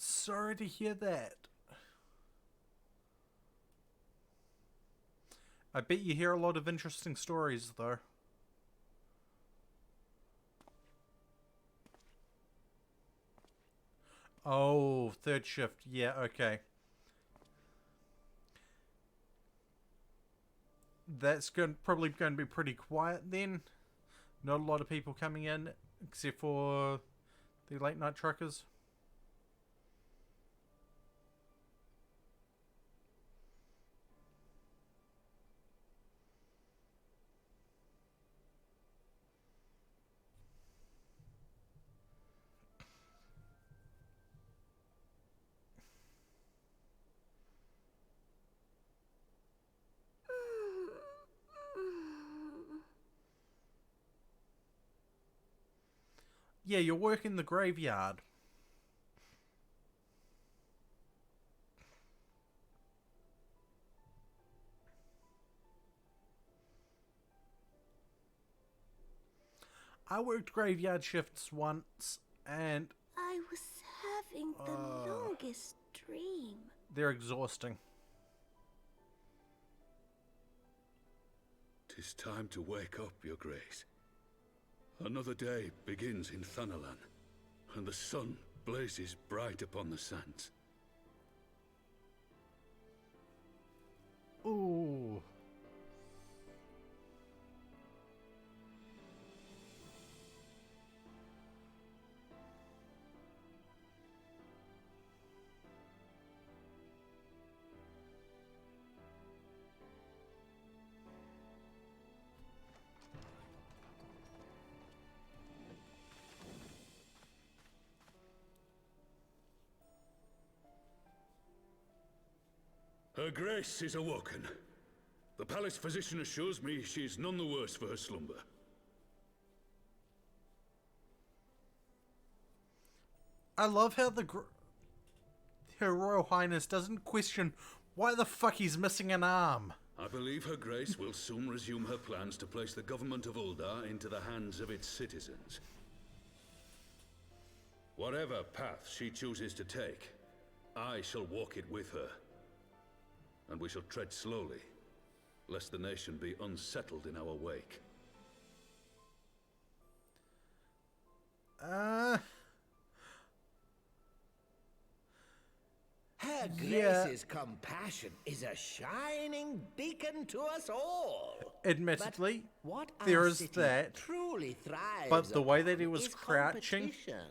Sorry to hear that. I bet you hear a lot of interesting stories, though. Oh, third shift. Yeah, okay. That's probably going to be pretty quiet then. Not a lot of people coming in, except for the late night truckers. Yeah, you're working the graveyard. I worked graveyard shifts once, and I was having the longest dream. They're exhausting. 'Tis time to wake up, Your Grace. Another day begins in Thanalan, and the sun blazes bright upon the sands. Ooh. Her Grace is awoken. The palace physician assures me she is none the worse for her slumber. I love how Her Royal Highness doesn't question why the fuck he's missing an arm. I believe Her Grace will soon resume her plans to place the government of Uldar into the hands of its citizens. Whatever path she chooses to take, I shall walk it with her. And we shall tread slowly, lest the nation be unsettled in our wake. Her Yeah. Grace's compassion is a shining beacon to us all. Admittedly, But what there our is city that, truly thrives but the way that upon he was is crouching... competition.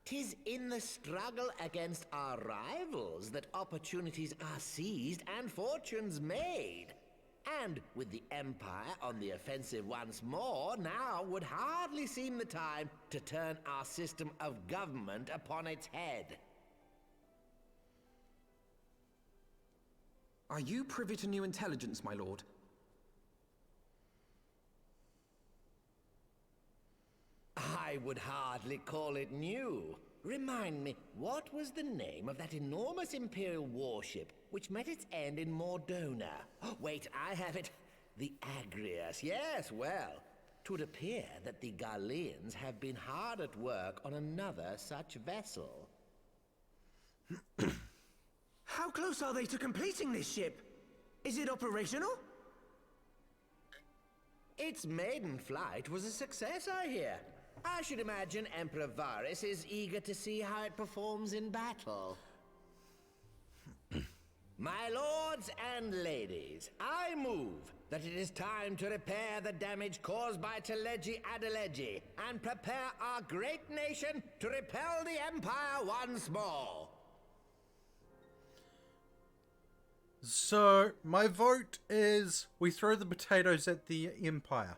'Tis in the struggle against our rivals that opportunities are seized and fortunes made. And with the Empire on the offensive once more, now would hardly seem the time to turn our system of government upon its head. Are you privy to new intelligence, my lord? I would hardly call it new. Remind me, what was the name of that enormous Imperial warship which met its end in Mordona? Oh, wait, I have it. The Agrias. Yes, well, 'twould appear that the Garleans have been hard at work on another such vessel. How close are they to completing this ship? Is it operational? Its maiden flight was a success, I hear. I should imagine Emperor Varys is eager to see how it performs in battle. My lords and ladies, I move that it is time to repair the damage caused by Teleji Adeleji and prepare our great nation to repel the Empire once more. So, my vote is we throw the potatoes at the Empire.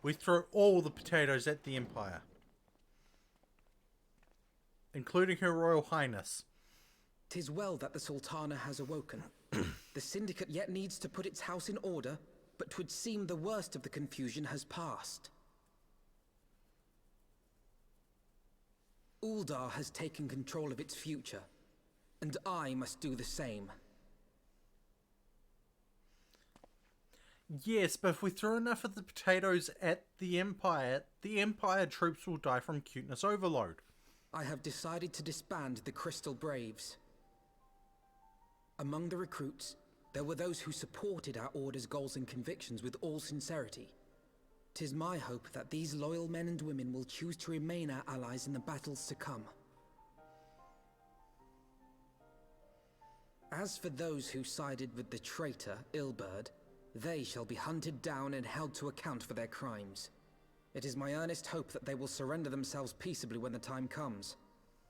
We throw all the potatoes at the Empire. Including Her Royal Highness. 'Tis well that the Sultana has awoken. The Syndicate yet needs to put its house in order, but 'twould seem the worst of the confusion has passed. Uldar has taken control of its future, and I must do the same. Yes, but if we throw enough of the potatoes at the Empire troops will die from cuteness overload. I have decided to disband the Crystal Braves. Among the recruits, there were those who supported our Order's goals and convictions with all sincerity. 'Tis my hope that these loyal men and women will choose to remain our allies in the battles to come. As for those who sided with the traitor, Ilberd, they shall be hunted down and held to account for their crimes. It is my earnest hope that they will surrender themselves peaceably when the time comes,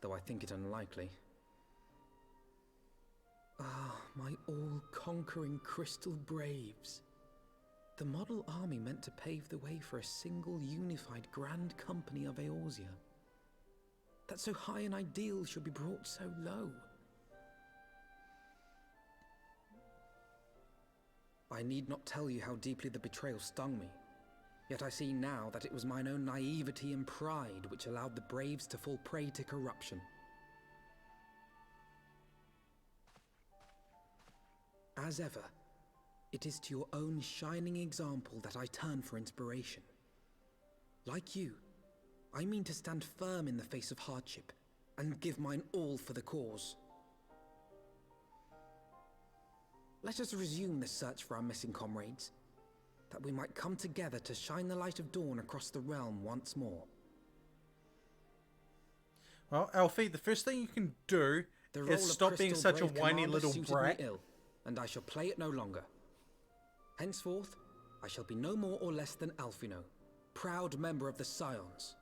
though I think it unlikely. Ah, my all-conquering Crystal Braves. The model army meant to pave the way for a single unified Grand Company of Eorzea. That so high an ideal should be brought so low. I need not tell you how deeply the betrayal stung me. Yet I see now that it was mine own naivety and pride which allowed the Braves to fall prey to corruption. As ever, it is to your own shining example that I turn for inspiration. Like you, I mean to stand firm in the face of hardship and give mine all for the cause. Let us resume the search for our missing comrades, that we might come together to shine the light of dawn across the realm once more. Well, Alfie, the first thing you can do The role is of stop being Crystal such a Brave whiny Commander little suited brat. me ill, and I shall play it no longer. Henceforth, I shall be no more or less than Alfino, proud member of the Scions.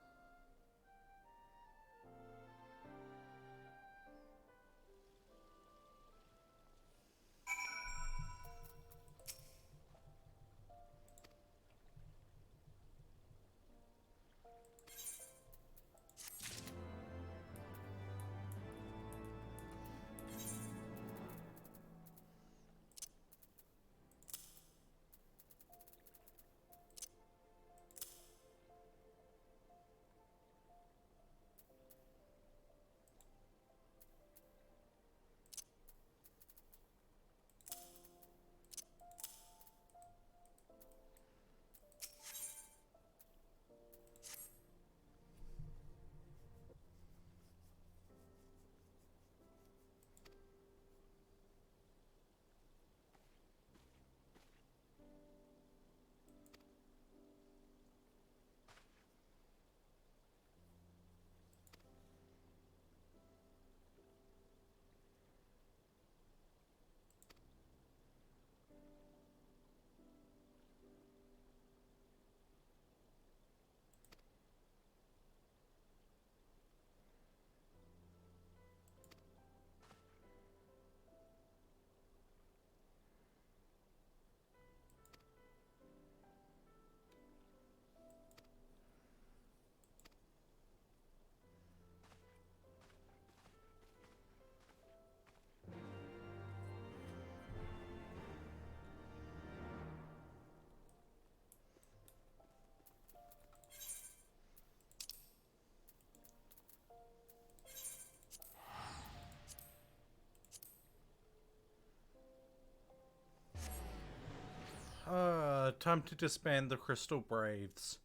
time to disband the Crystal Braves.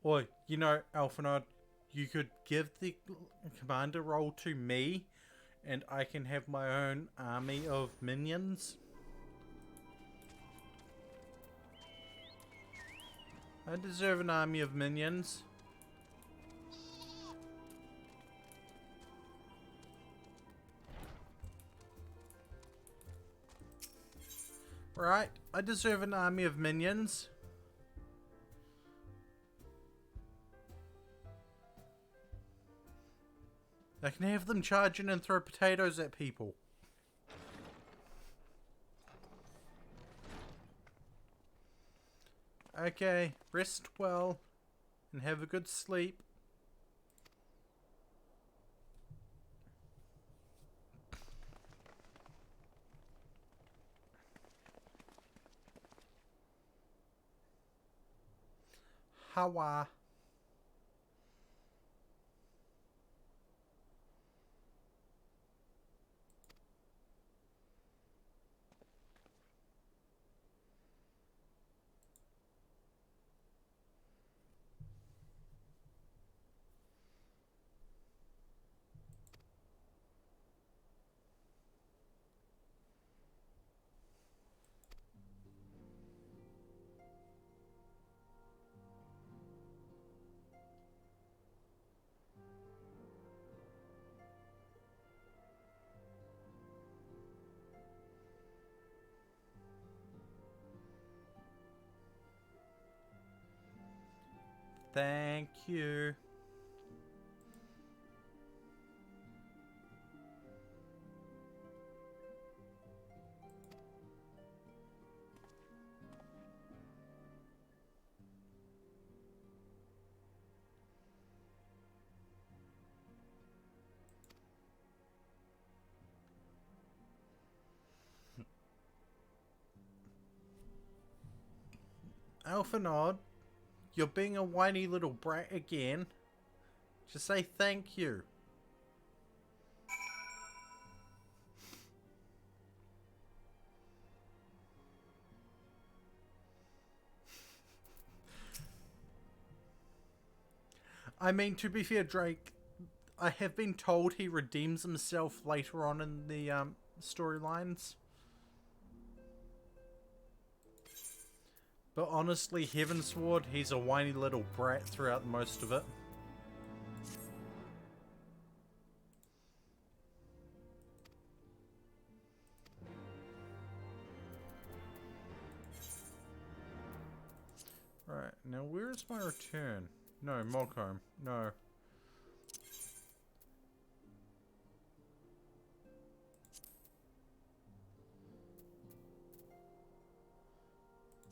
Or, you know, Alphanod, you could give the commander role to me, and I can have my own army of minions. I deserve an army of minions. Right, I deserve an army of minions. I can have them charge in and throw potatoes at people. Okay, rest well and have a good sleep. Hawa. Thank you. Alphanod, you're being a whiny little brat again. Just say thank you. I mean, to be fair, Drake, I have been told he redeems himself later on in the storylines. But honestly, Heavensward, he's a whiny little brat throughout most of it. Right, now where is my return? No, Mogholm. No.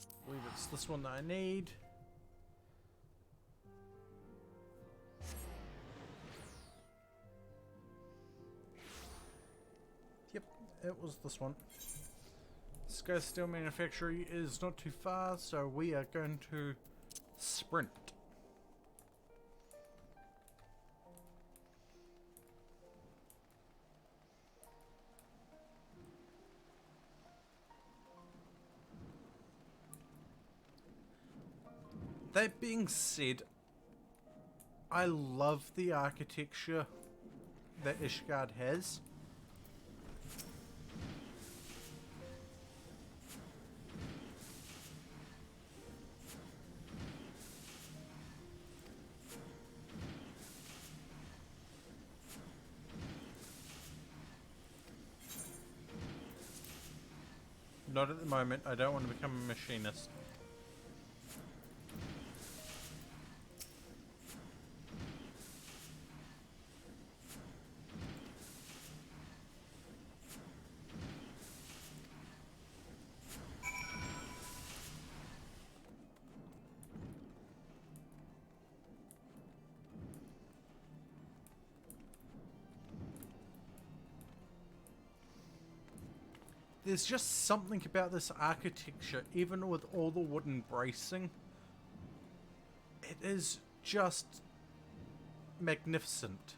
I believe it's this one that I need. Yep, it was this one. Sky Steel Manufactory is not too far, so we are going to sprint. That being said, I love the architecture that Ishgard has. Not at the moment. I don't want to become a machinist. There's just something about this architecture, even with all the wooden bracing. It is just magnificent.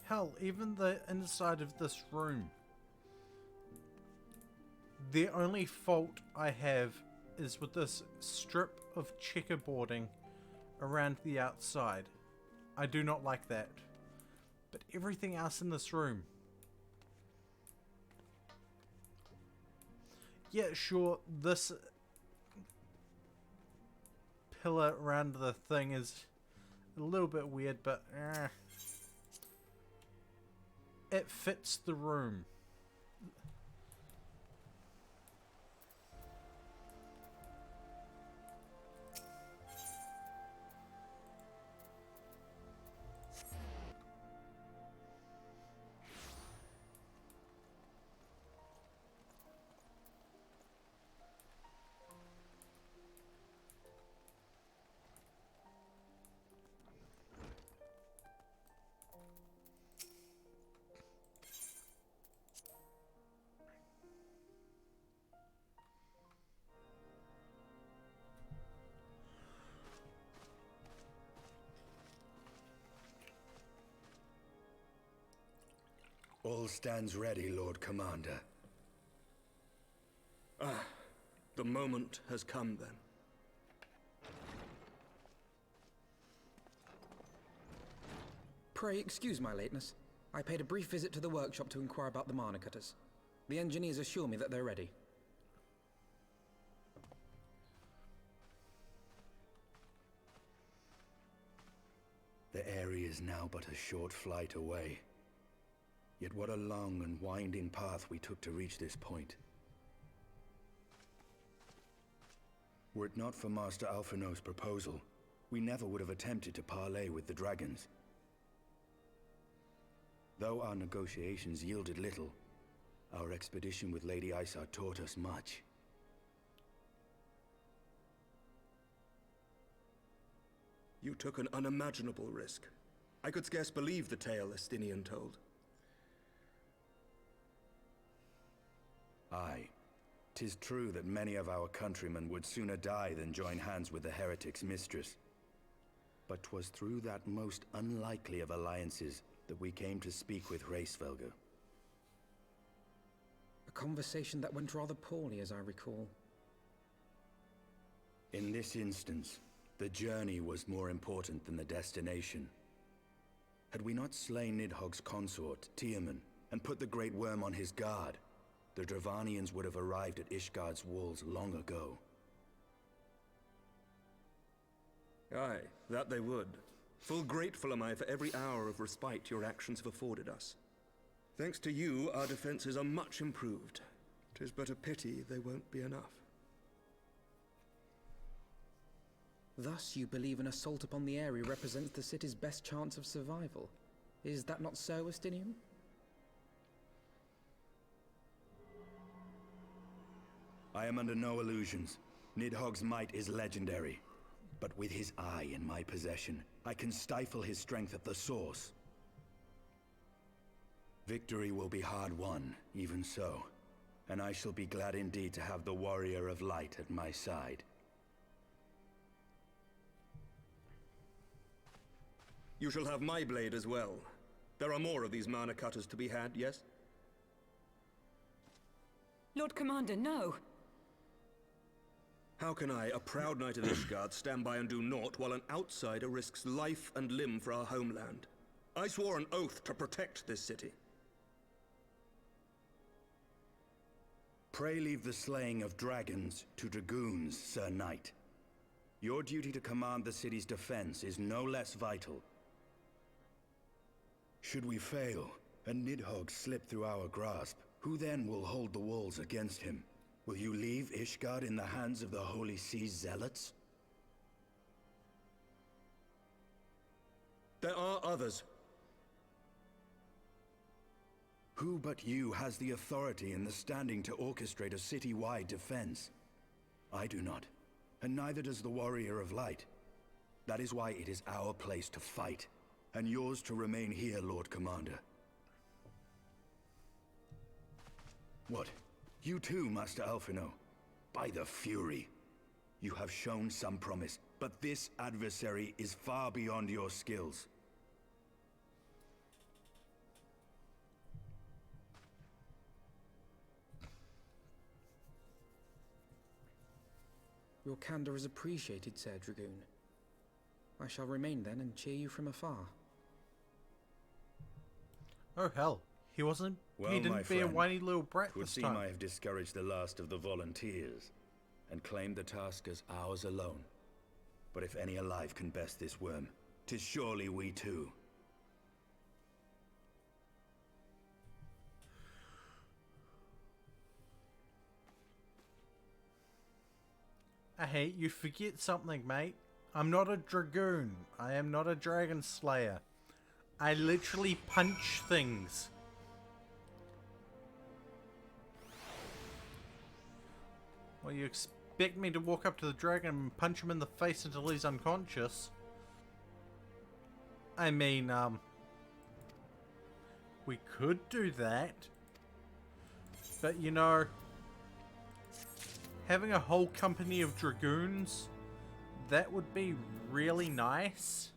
Hell, even the inside of this room. The only fault I have is with this strip of checkerboarding around the outside. I do not like that. But everything else in this room. Yeah, sure, this pillar around the thing is a little bit weird, but it fits the room. All stands ready, Lord Commander. The moment has come then. Pray excuse my lateness. I paid a brief visit to the workshop to inquire about the mana cutters. The engineers assure me that they're ready. The area is now but a short flight away. Yet what a long and winding path we took to reach this point. Were it not for Master Alphino's proposal, we never would have attempted to parley with the dragons. Though our negotiations yielded little, our expedition with Lady Isar taught us much. You took an unimaginable risk. I could scarce believe the tale Estinian told. Aye. 'Tis true that many of our countrymen would sooner die than join hands with the heretic's mistress. But 'twas through that most unlikely of alliances that we came to speak with Hraesvelgr. A conversation that went rather poorly, as I recall. In this instance, the journey was more important than the destination. Had we not slain Nidhogg's consort, Tiaman, and put the Great Worm on his guard, the Dravanians would have arrived at Ishgard's walls long ago. Aye, that they would. Full grateful am I for every hour of respite your actions have afforded us. Thanks to you, our defenses are much improved. 'Tis but a pity they won't be enough. Thus you believe an assault upon the area represents the city's best chance of survival. Is that not so, Estinian? I am under no illusions. Nidhogg's might is legendary. But with his eye in my possession, I can stifle his strength at the source. Victory will be hard won, even so. And I shall be glad indeed to have the Warrior of Light at my side. You shall have my blade as well. There are more of these mana cutters to be had, yes? Lord Commander, no! How can I, a proud knight of Ishgard, stand by and do naught while an outsider risks life and limb for our homeland? I swore an oath to protect this city. Pray leave the slaying of dragons to dragoons, Sir Knight. Your duty to command the city's defense is no less vital. Should we fail, and Nidhogg slip through our grasp, who then will hold the walls against him? Will you leave Ishgard in the hands of the Holy Sea's zealots? There are others. Who but you has the authority and the standing to orchestrate a city-wide defense? I do not, and neither does the Warrior of Light. That is why it is our place to fight, and yours to remain here, Lord Commander. What? You too, Master Alphino? By the Fury! You have shown some promise, but this adversary is far beyond your skills. Your candor is appreciated, Sir Dragoon. I shall remain then and cheer you from afar. Oh hell, he wasn't. Well, he my didn't be a friend, whiny little brat it would this seem time. I have discouraged the last of the volunteers, and claimed the task as ours alone. But if any alive can best this worm, 'tis surely we too. Hey, you forget something, mate. I'm not a dragoon. I am not a dragon slayer. I literally punch things. Well, you expect me to walk up to the dragon and punch him in the face until he's unconscious? I mean, we could do that. But, you know, having a whole company of dragoons, that would be really nice.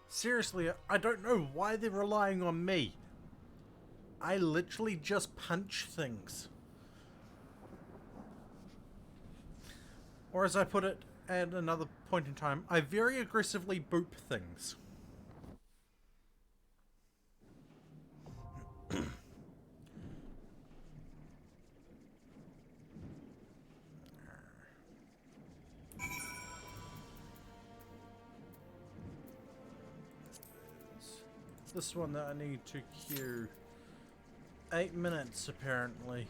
Seriously, I don't know why they're relying on me. I literally just punch things. Or as I put it at another point in time, I very aggressively boop things. This one that I need to queue. 8 minutes apparently.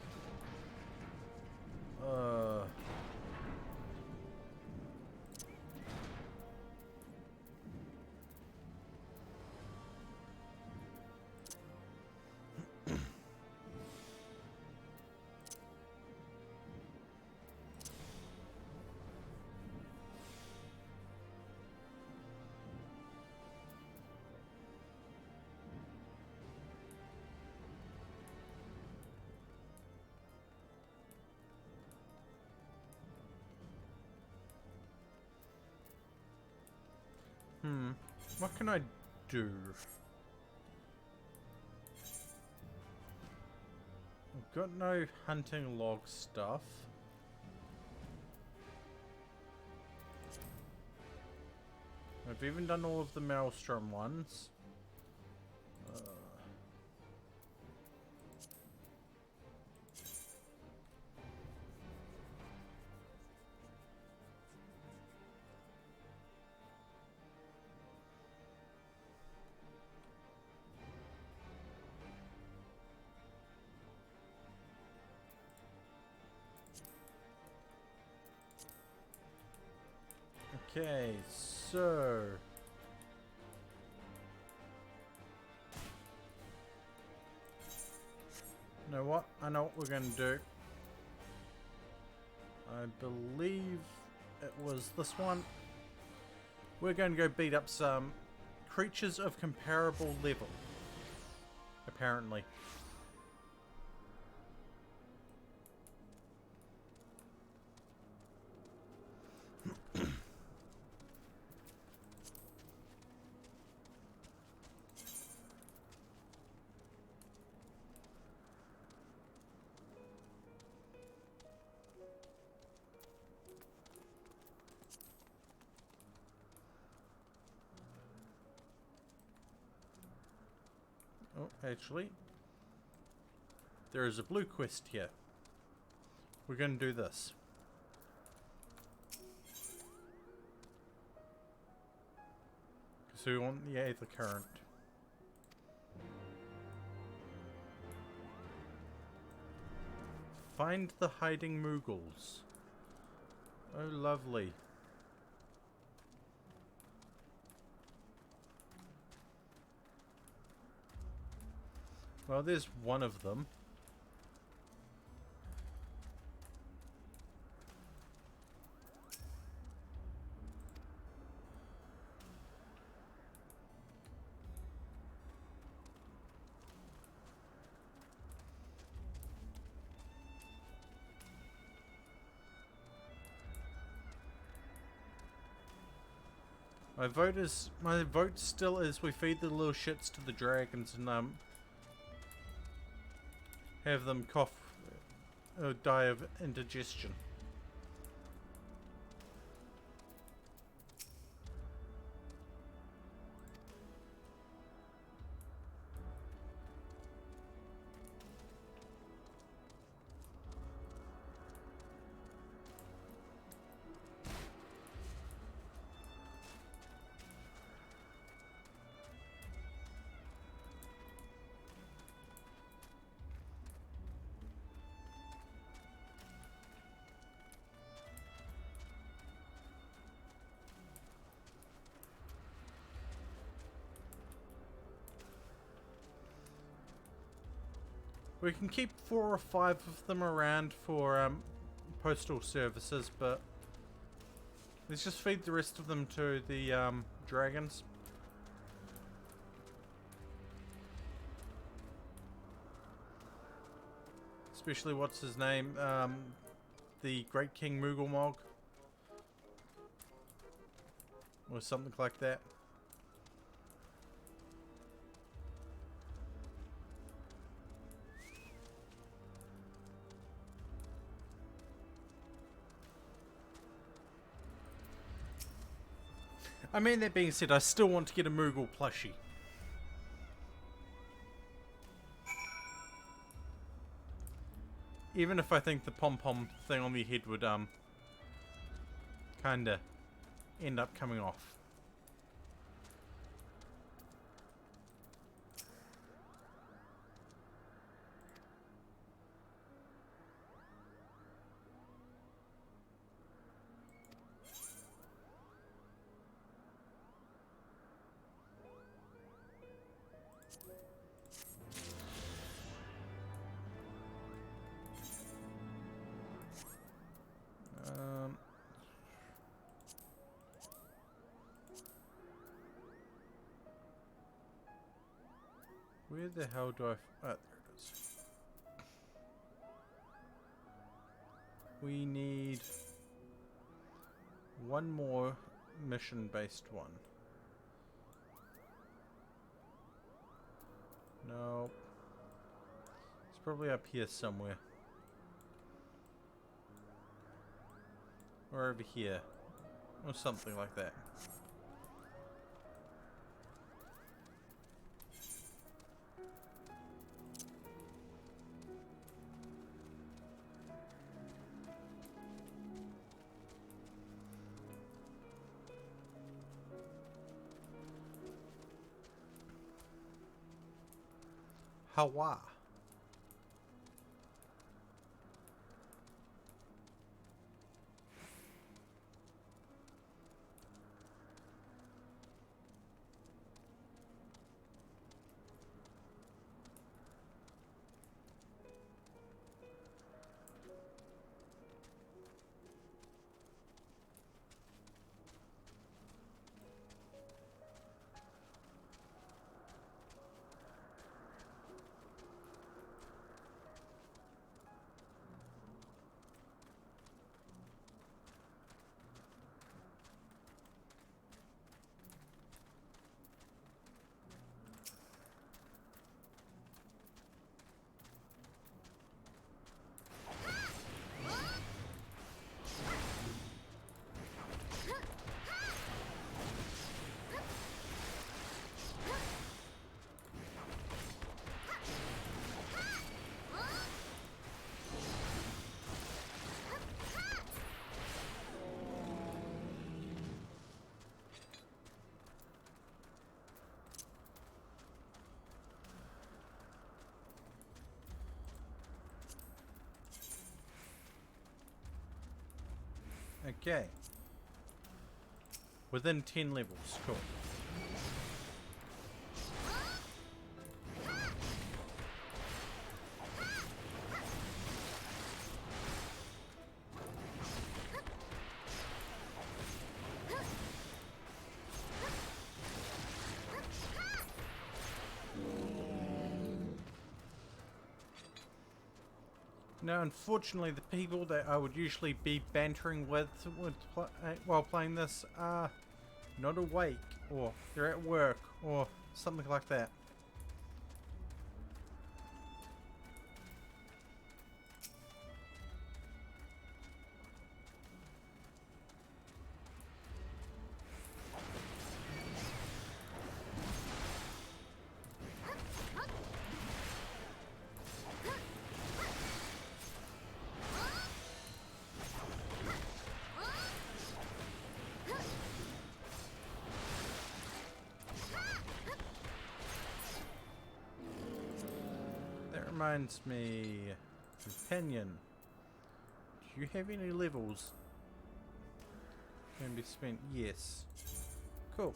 What can I do? I've got no hunting log stuff. I've even done all of the Maelstrom ones. Okay, so you know what? I know what we're going to do. I believe it was this one. We're going to go beat up some creatures of comparable level. Apparently. actually. There is a blue quest here. We're going to do this. So we want the Aether Current. Find the hiding Moogles. Oh, lovely. Well, there's one of them. My vote still is we feed the little shits to the dragons and have them cough or die of indigestion. We can keep 4 or 5 of them around for postal services, but let's just feed the rest of them to the dragons. Especially what's his name? The Great King Moogle or something like that. I mean, that being said, I still want to get a Moogle plushie. Even if I think the pom-pom thing on the head would, kinda end up coming off. Where the hell do I... Oh, there it is. We need one more mission-based one. No. It's probably up here somewhere. Or over here. Or something like that. Hawa. Okay. Within 10 levels. Cool. Now, unfortunately, the people that I would usually be bantering with while playing this are not awake, or they're at work, or something like that. Reminds me, companion, do you have any levels can be spent? Yes. Cool.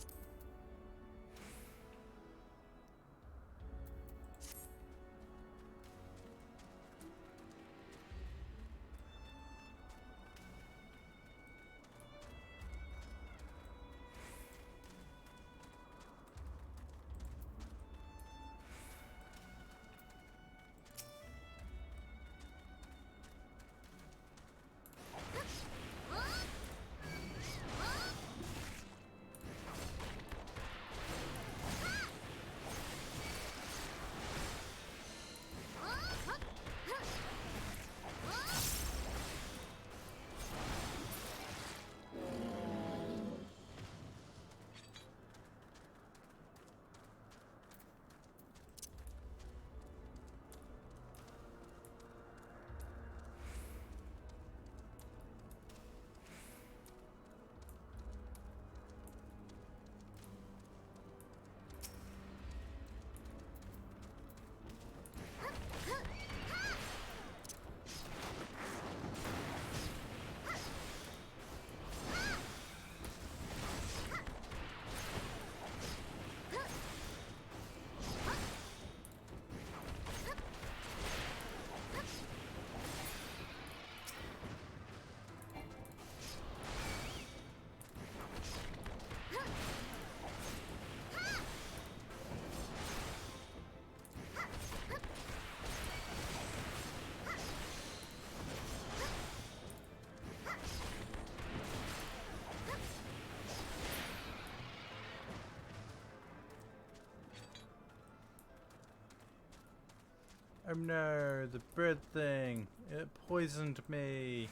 Oh no, the bird thing. It poisoned me.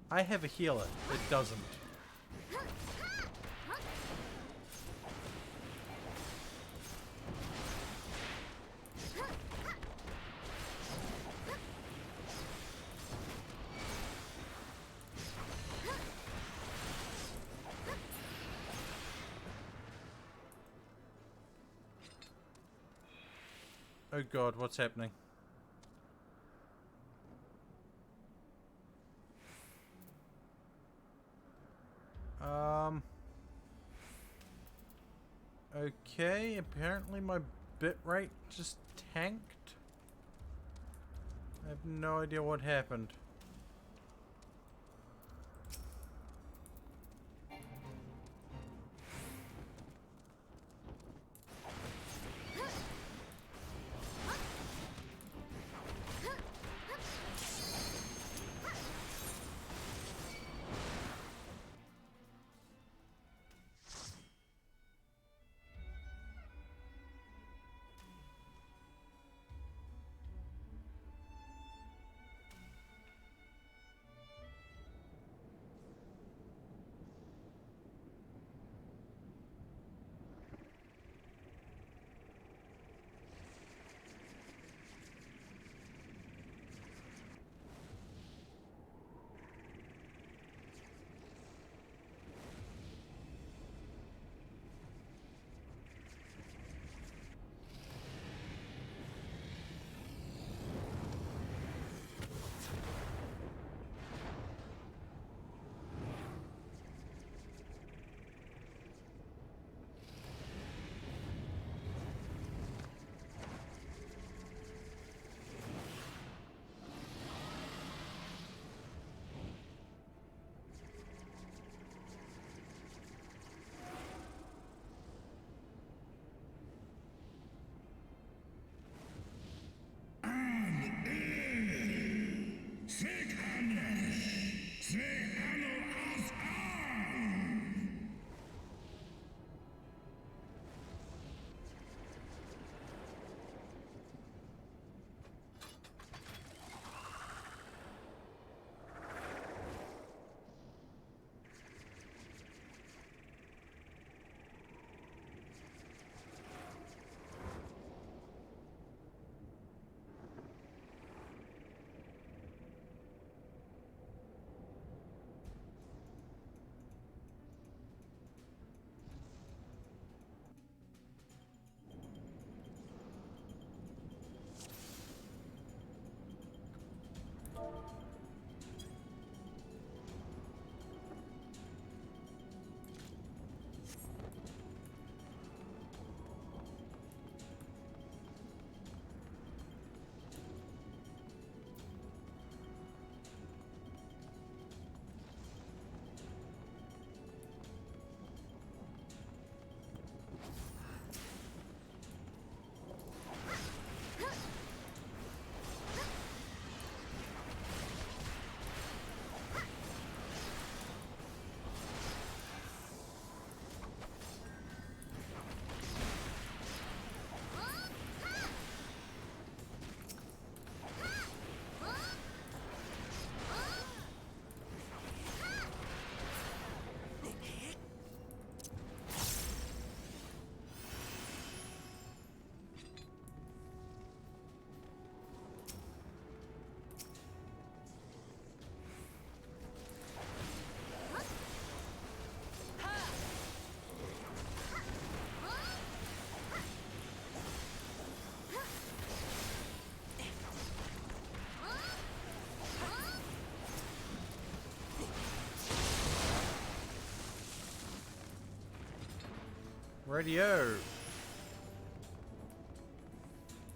I have a healer. It doesn't. Oh god, what's happening? Okay, apparently my bitrate just tanked. I have no idea what happened. Radio.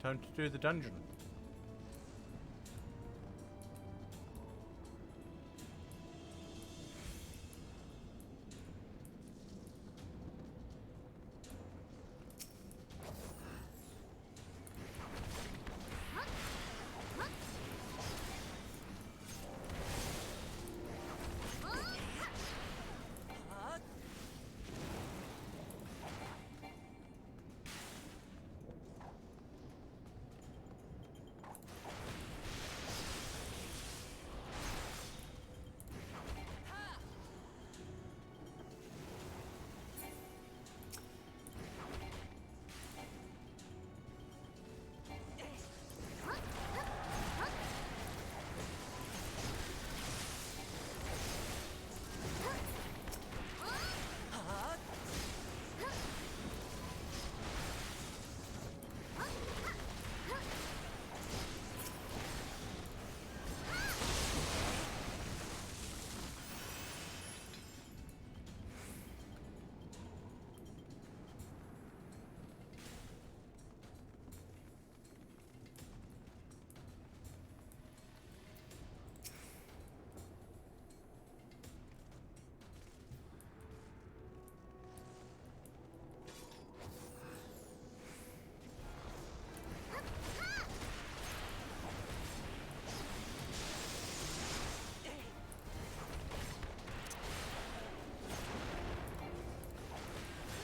Time to do the dungeon.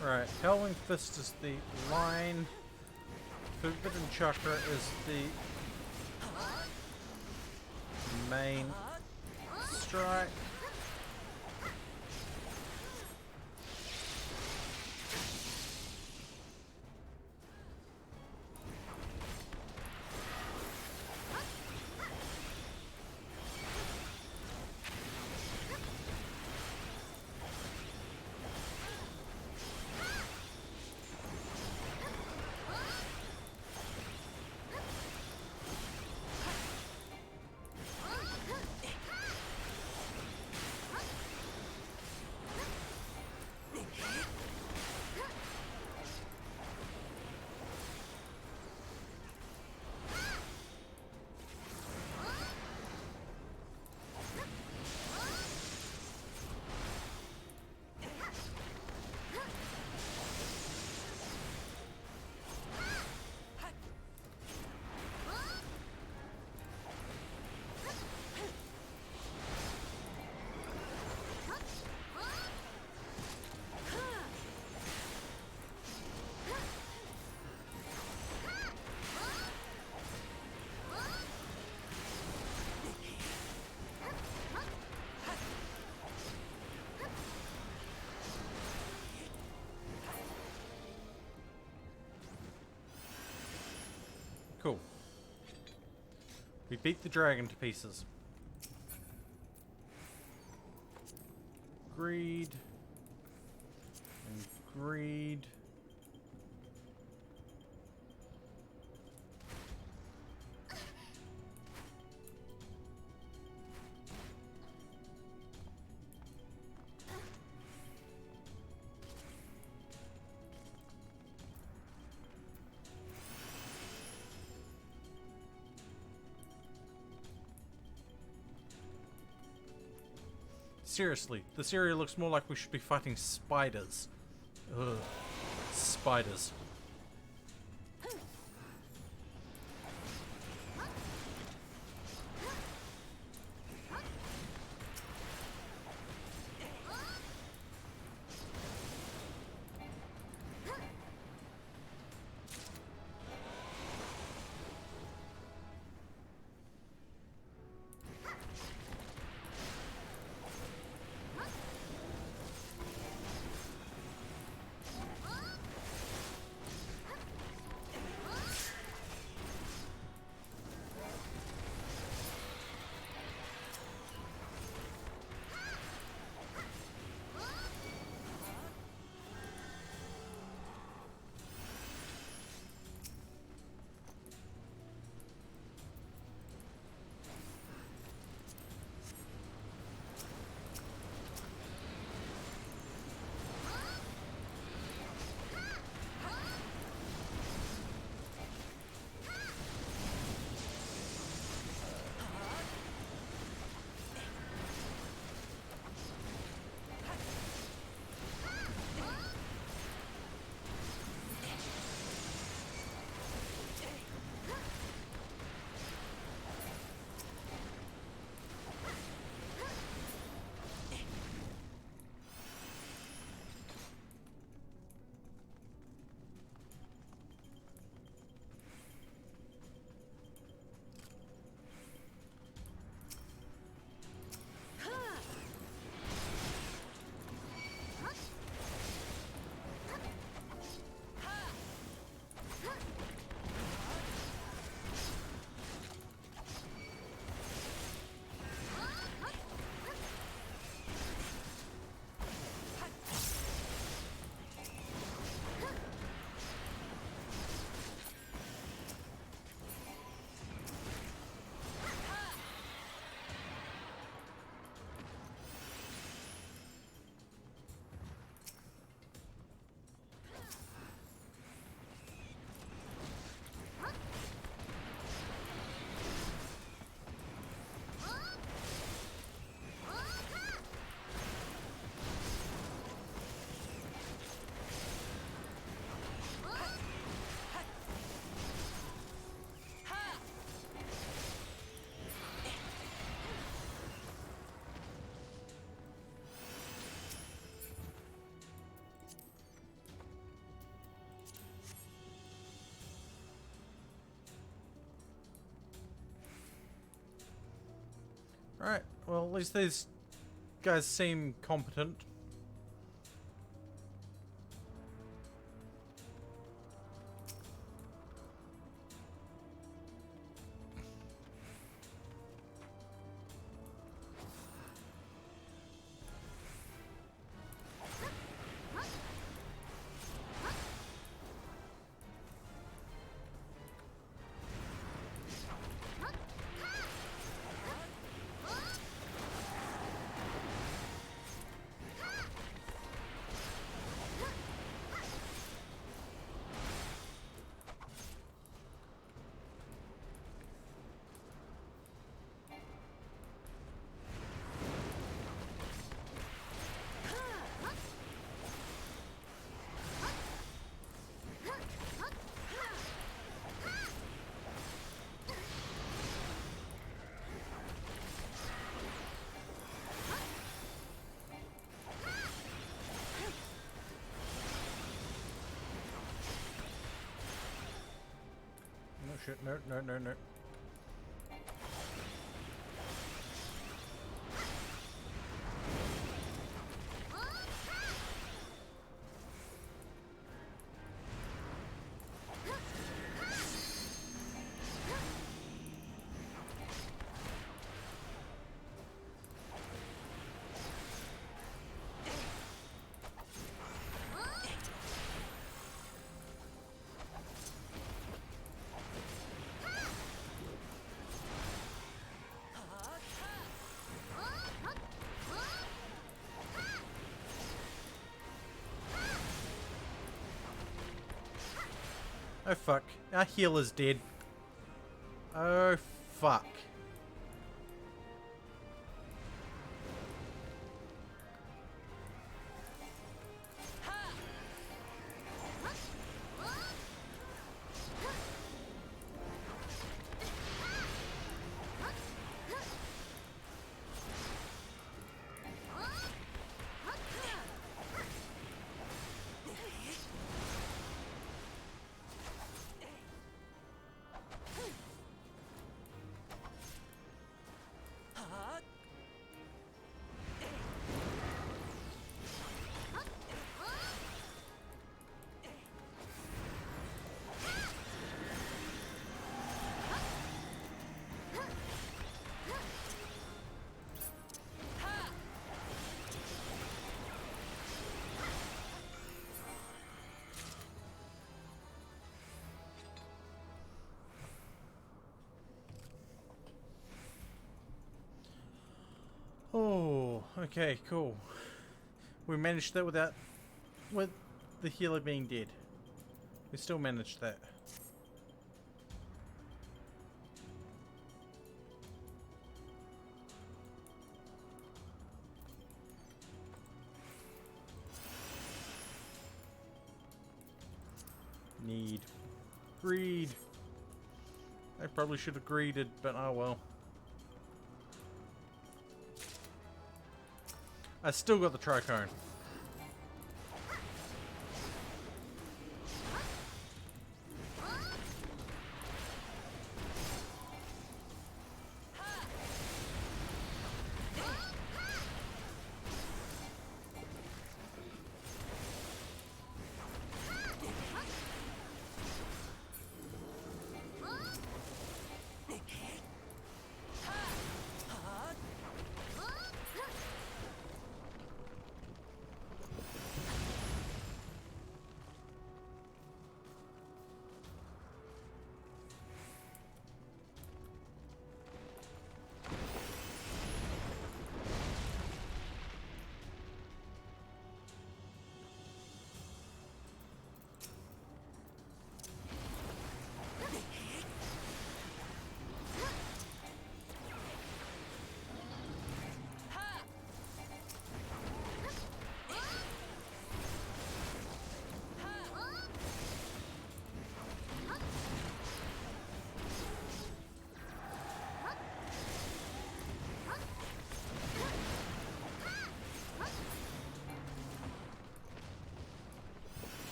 Right, Hellwing Fist is the line, Forbidden Chakra is the main strike. Cool. We beat the dragon to pieces. Greed. And greed. Seriously, this area looks more like we should be fighting spiders. Ugh. Spiders. Alright, well at least these guys seem competent. Shit, no, no, no, no. Oh fuck, our healer's dead. Oh fuck. Oh, okay, cool. We managed that with the healer being dead. We still managed that. Need. Greed. I probably should have greeded, but oh well. I still got the tricone.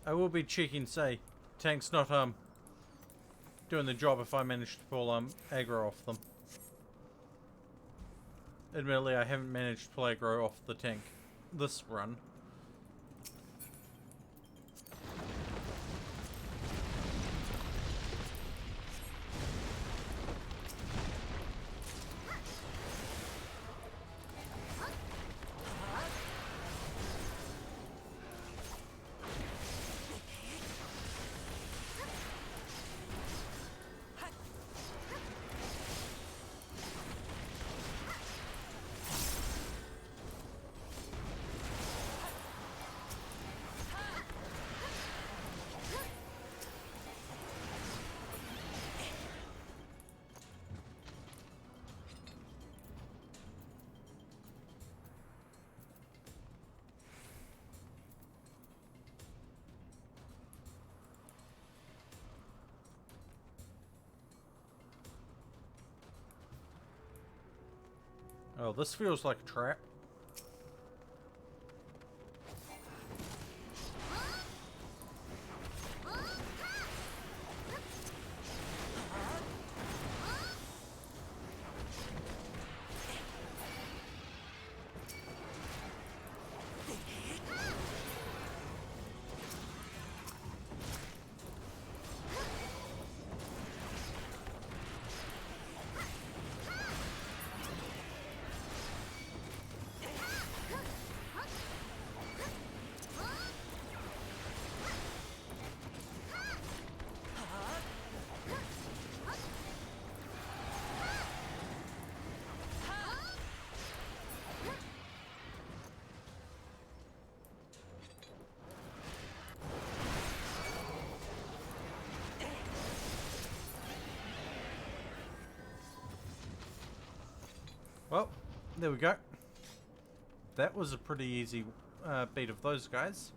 I will be cheeky and say, tank's not doing the job if I manage to pull aggro off them. Admittedly, I haven't managed to play Grow off the tank this run. Oh, this feels like a trap. Well, there we go. That was a pretty easy beat of those guys.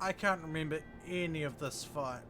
I can't remember any of this fight.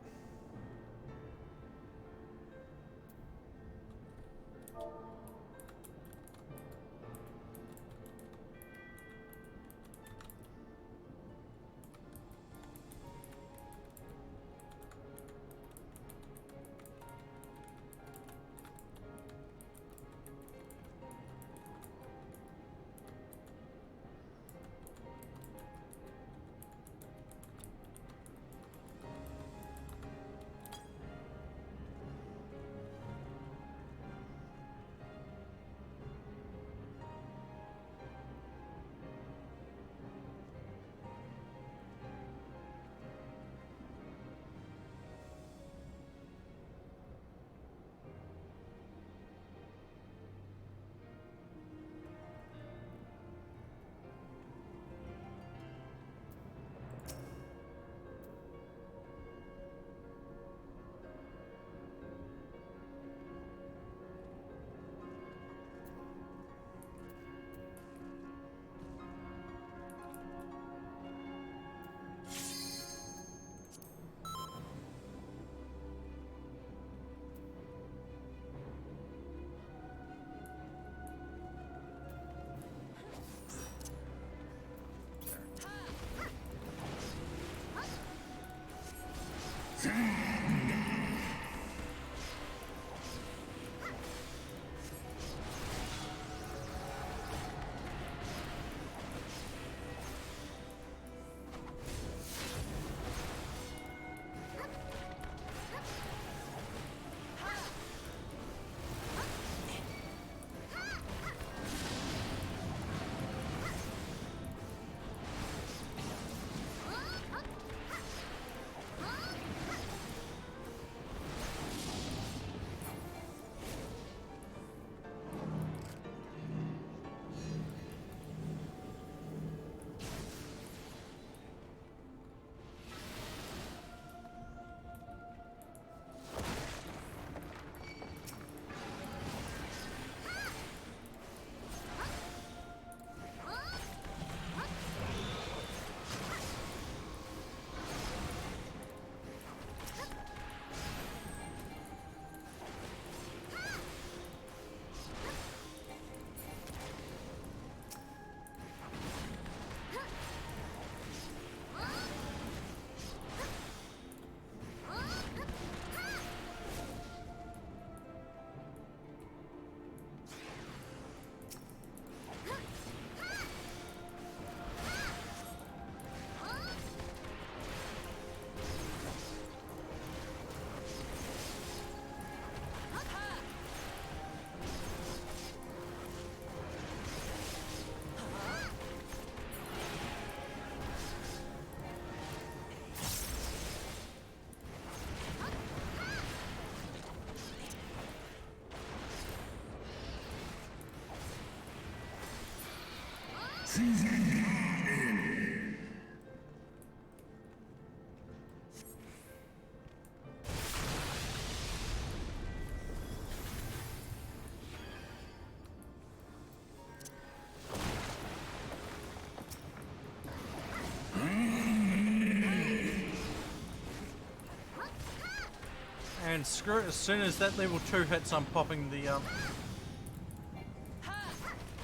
And screw it, as soon as that level 2 hits, I'm popping the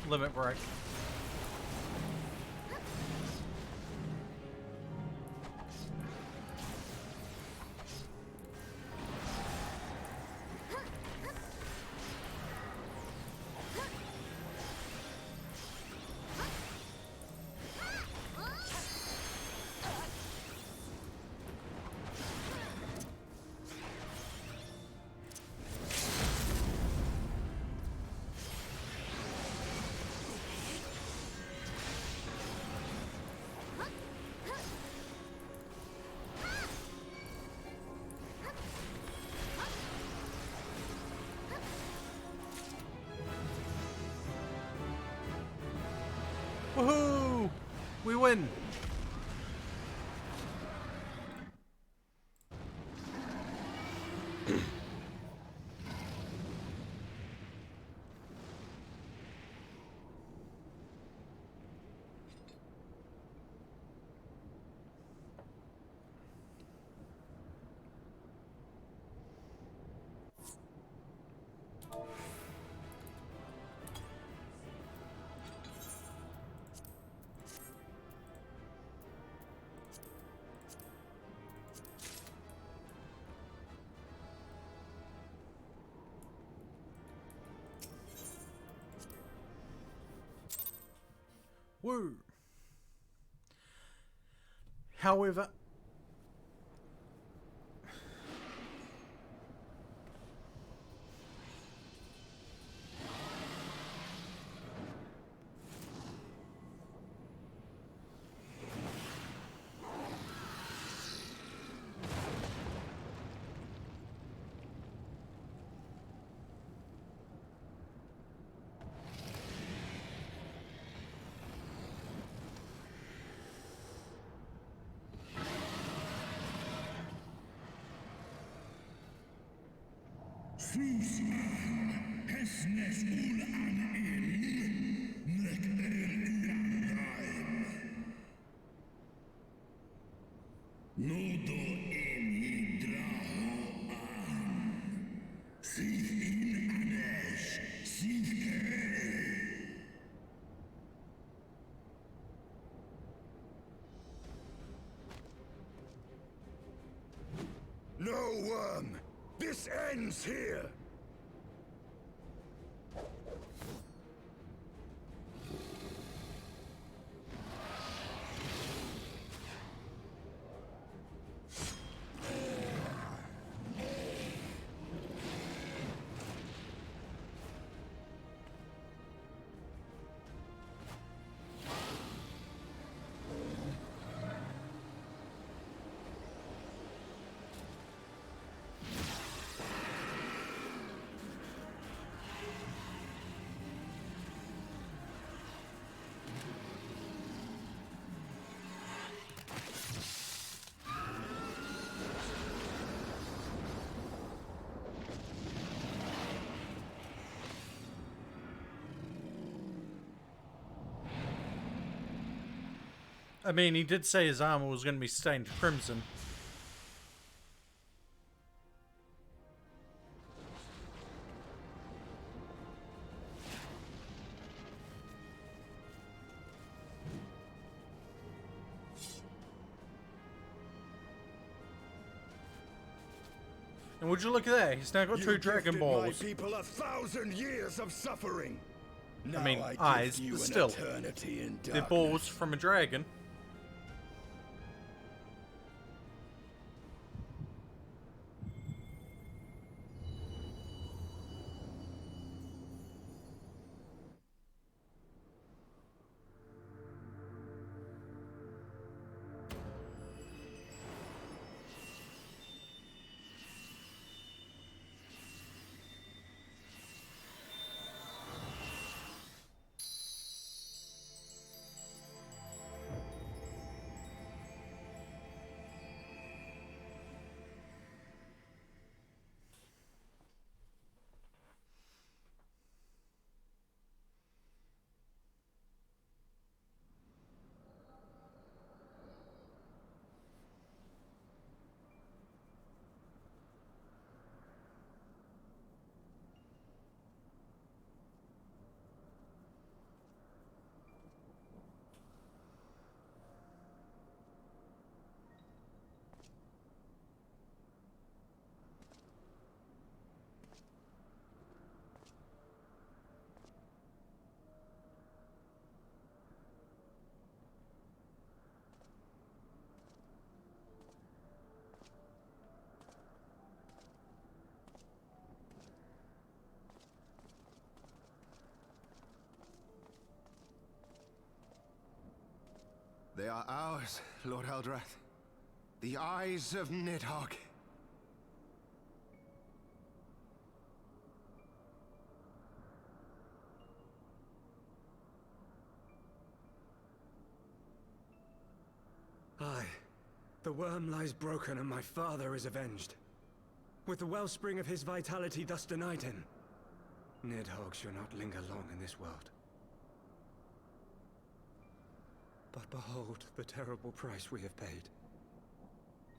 limit break. Woohoo! We win! Woo! However, No worm! This ends here! I mean, he did say his armor was going to be stained crimson. And would you look at that? He's now got two Dragon Balls. My people 1,000 years of suffering. I mean, eyes, but still. They're balls from a dragon. They are ours, Lord Eldrath. The eyes of Nidhogg. Aye. The worm lies broken and my father is avenged. With the wellspring of his vitality thus denied him, Nidhogg shall not linger long in this world. But behold the terrible price we have paid.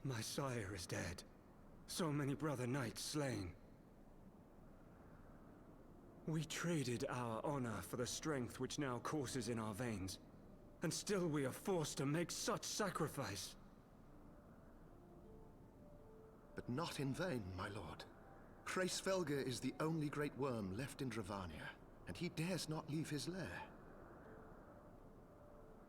My sire is dead. So many brother knights slain. We traded our honor for the strength which now courses in our veins. And still we are forced to make such sacrifice. But not in vain, my lord. Hraesvelgr is the only great worm left in Dravania, and he dares not leave his lair.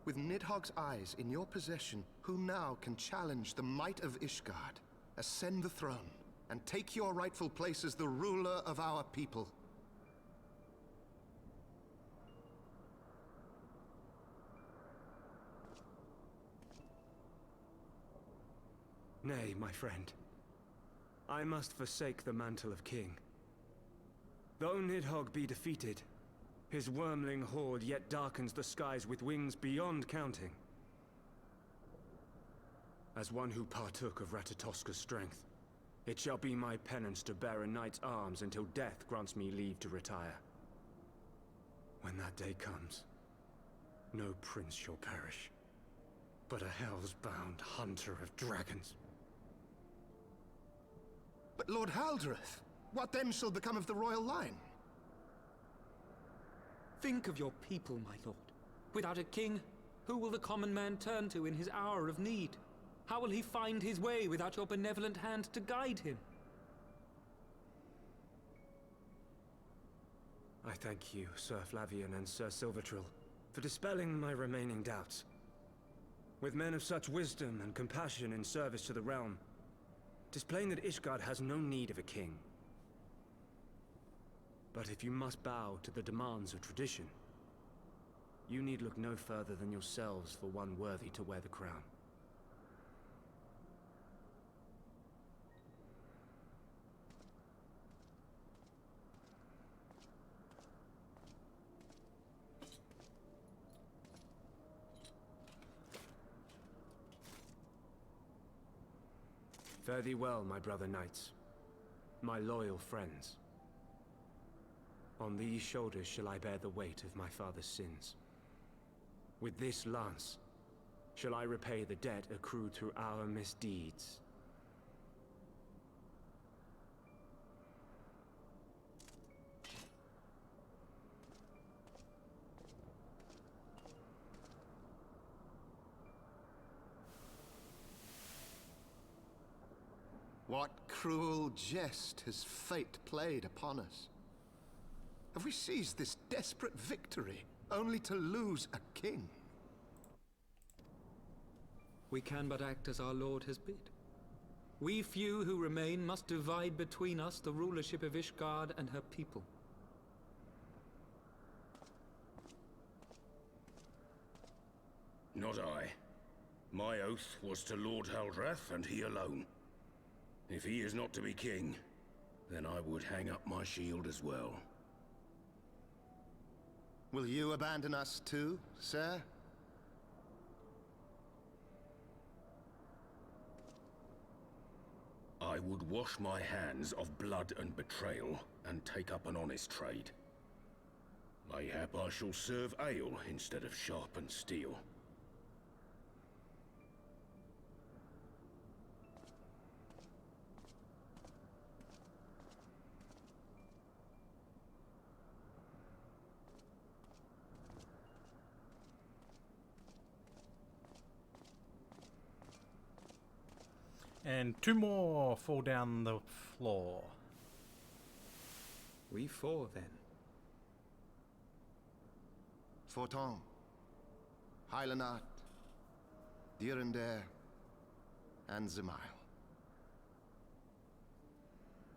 With Nidhogg's eyes in your possession, who now can challenge the might of Ishgard, ascend the throne, and take your rightful place as the ruler of our people? Nay, my friend. I must forsake the mantle of king. Though Nidhogg be defeated, his wormling horde yet darkens the skies with wings beyond counting. As one who partook of Ratatoska's strength, it shall be my penance to bear a knight's arms until death grants me leave to retire. When that day comes, no prince shall perish, but a hell's-bound hunter of dragons. But Lord Haldreth, what then shall become of the royal line? Think of your people, my lord. Without a king, who will the common man turn to in his hour of need? How will he find his way without your benevolent hand to guide him? I thank you, Sir Flavian and Sir Silvertrill, for dispelling my remaining doubts. With men of such wisdom and compassion in service to the realm, 'tis plain that Ishgard has no need of a king. But if you must bow to the demands of tradition, you need look no further than yourselves for one worthy to wear the crown. Fare thee well, my brother knights, my loyal friends. On these shoulders shall I bear the weight of my father's sins. With this lance shall I repay the debt accrued through our misdeeds. What cruel jest has fate played upon us? Have we seized this desperate victory, only to lose a king? We can but act as our lord has bid. We few who remain must divide between us the rulership of Ishgard and her people. Not I. My oath was to Lord Haldrath, and he alone. If he is not to be king, then I would hang up my shield as well. Will you abandon us too, sir? I would wash my hands of blood and betrayal, and take up an honest trade. Mayhap I shall serve ale instead of sharpened steel. And 2 more fall down the floor. We 4 then. Forton, Hylanat, Dyrendare, and Zemail.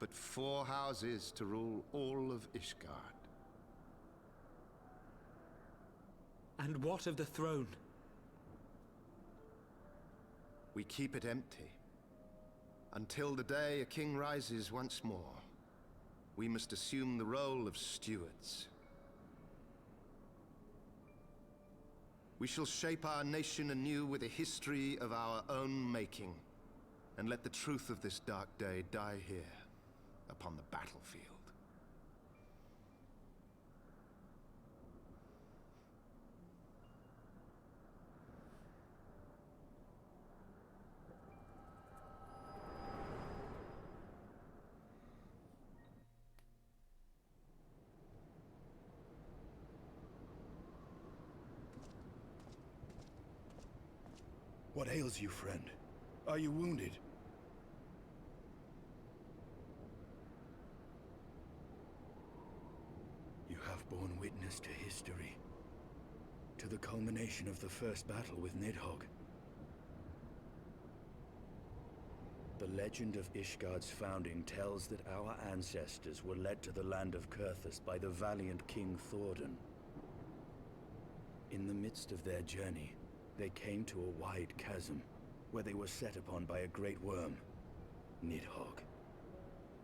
But 4 houses to rule all of Ishgard. And what of the throne? we keep it empty. Until the day a king rises once more, we must assume the role of stewards. We shall shape our nation anew with a history of our own making, and let the truth of this dark day die here, upon the battlefield. What ails you, friend? Are you wounded? You have borne witness to history. To the culmination of the first battle with Nidhogg. The legend of Ishgard's founding tells that our ancestors were led to the land of Kurthus by the valiant King Thordan. In the midst of their journey, they came to a wide chasm, where they were set upon by a great worm, Nidhogg.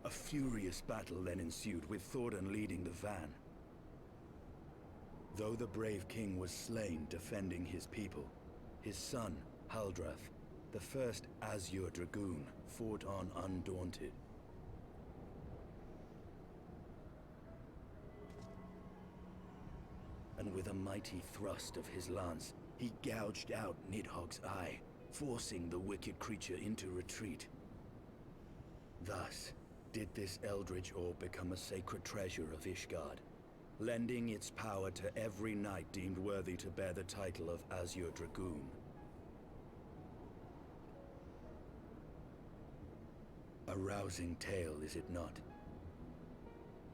A furious battle then ensued, with Thordan leading the van. Though the brave king was slain defending his people, his son, Haldrath, the first Azure Dragoon, fought on undaunted. And with a mighty thrust of his lance, he gouged out Nidhogg's eye, forcing the wicked creature into retreat. Thus, did this eldritch orb become a sacred treasure of Ishgard, lending its power to every knight deemed worthy to bear the title of Azure Dragoon. A rousing tale, is it not?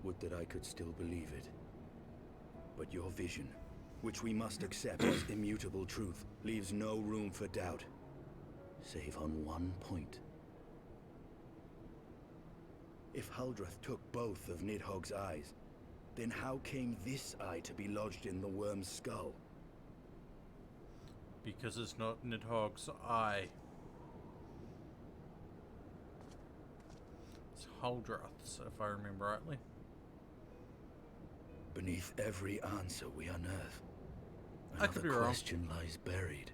Would that I could still believe it. But your vision, which we must accept as immutable truth, leaves no room for doubt, save on one point. If Haldrath took both of Nidhogg's eyes, then how came this eye to be lodged in the worm's skull? Because it's not Nidhogg's eye. It's Haldrath's, if I remember rightly. Beneath every answer we unearth, I could be another wrong. question lies buried.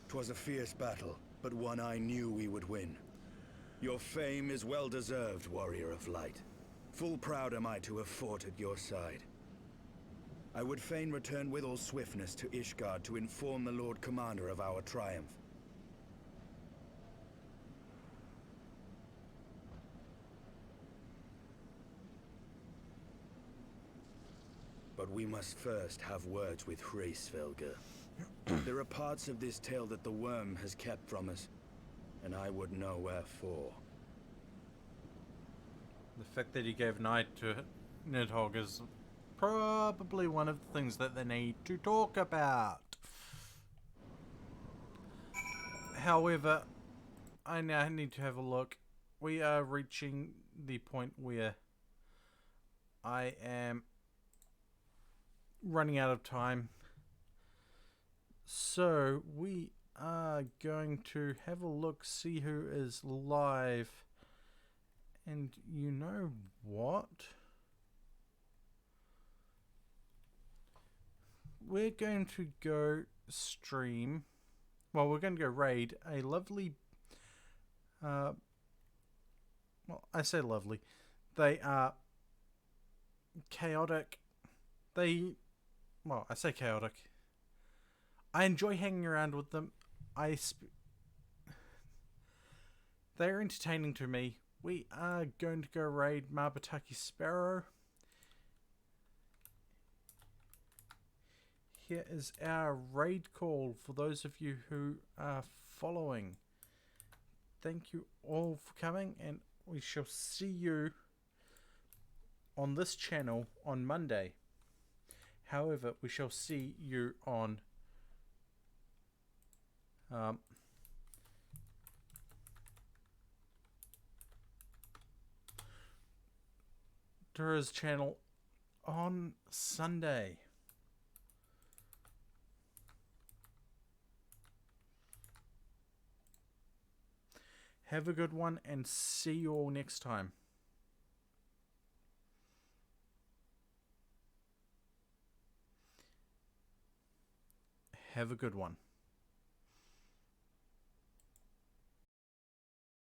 Twas a fierce battle, but one I knew we would win. Your fame is well deserved, warrior of light. Full proud am I to have fought at your side. I would fain return with all swiftness to Ishgard to inform the Lord Commander of our triumph. But we must first have words with Hraesvelgr. There are parts of this tale that the worm has kept from us, and I would know wherefore. The fact that he gave an eye to Nidhogg is probably one of the things that they need to talk about. However, I now need to have a look. We are reaching the point where I am running out of time. So we are going to have a look, see who is live. And you know what? We're going to go stream. Well, we're going to go raid a lovely... well, I say lovely. They are chaotic. Well, I say chaotic. I enjoy hanging around with them. They're entertaining to me. We are going to go raid Marbataki Sparrow. Here is our raid call for those of you who are following. Thank you all for coming, and we shall see you on this channel on Monday. However, we shall see you on Dura's channel on Sunday. Have a good one and see you all next time. Have a good one.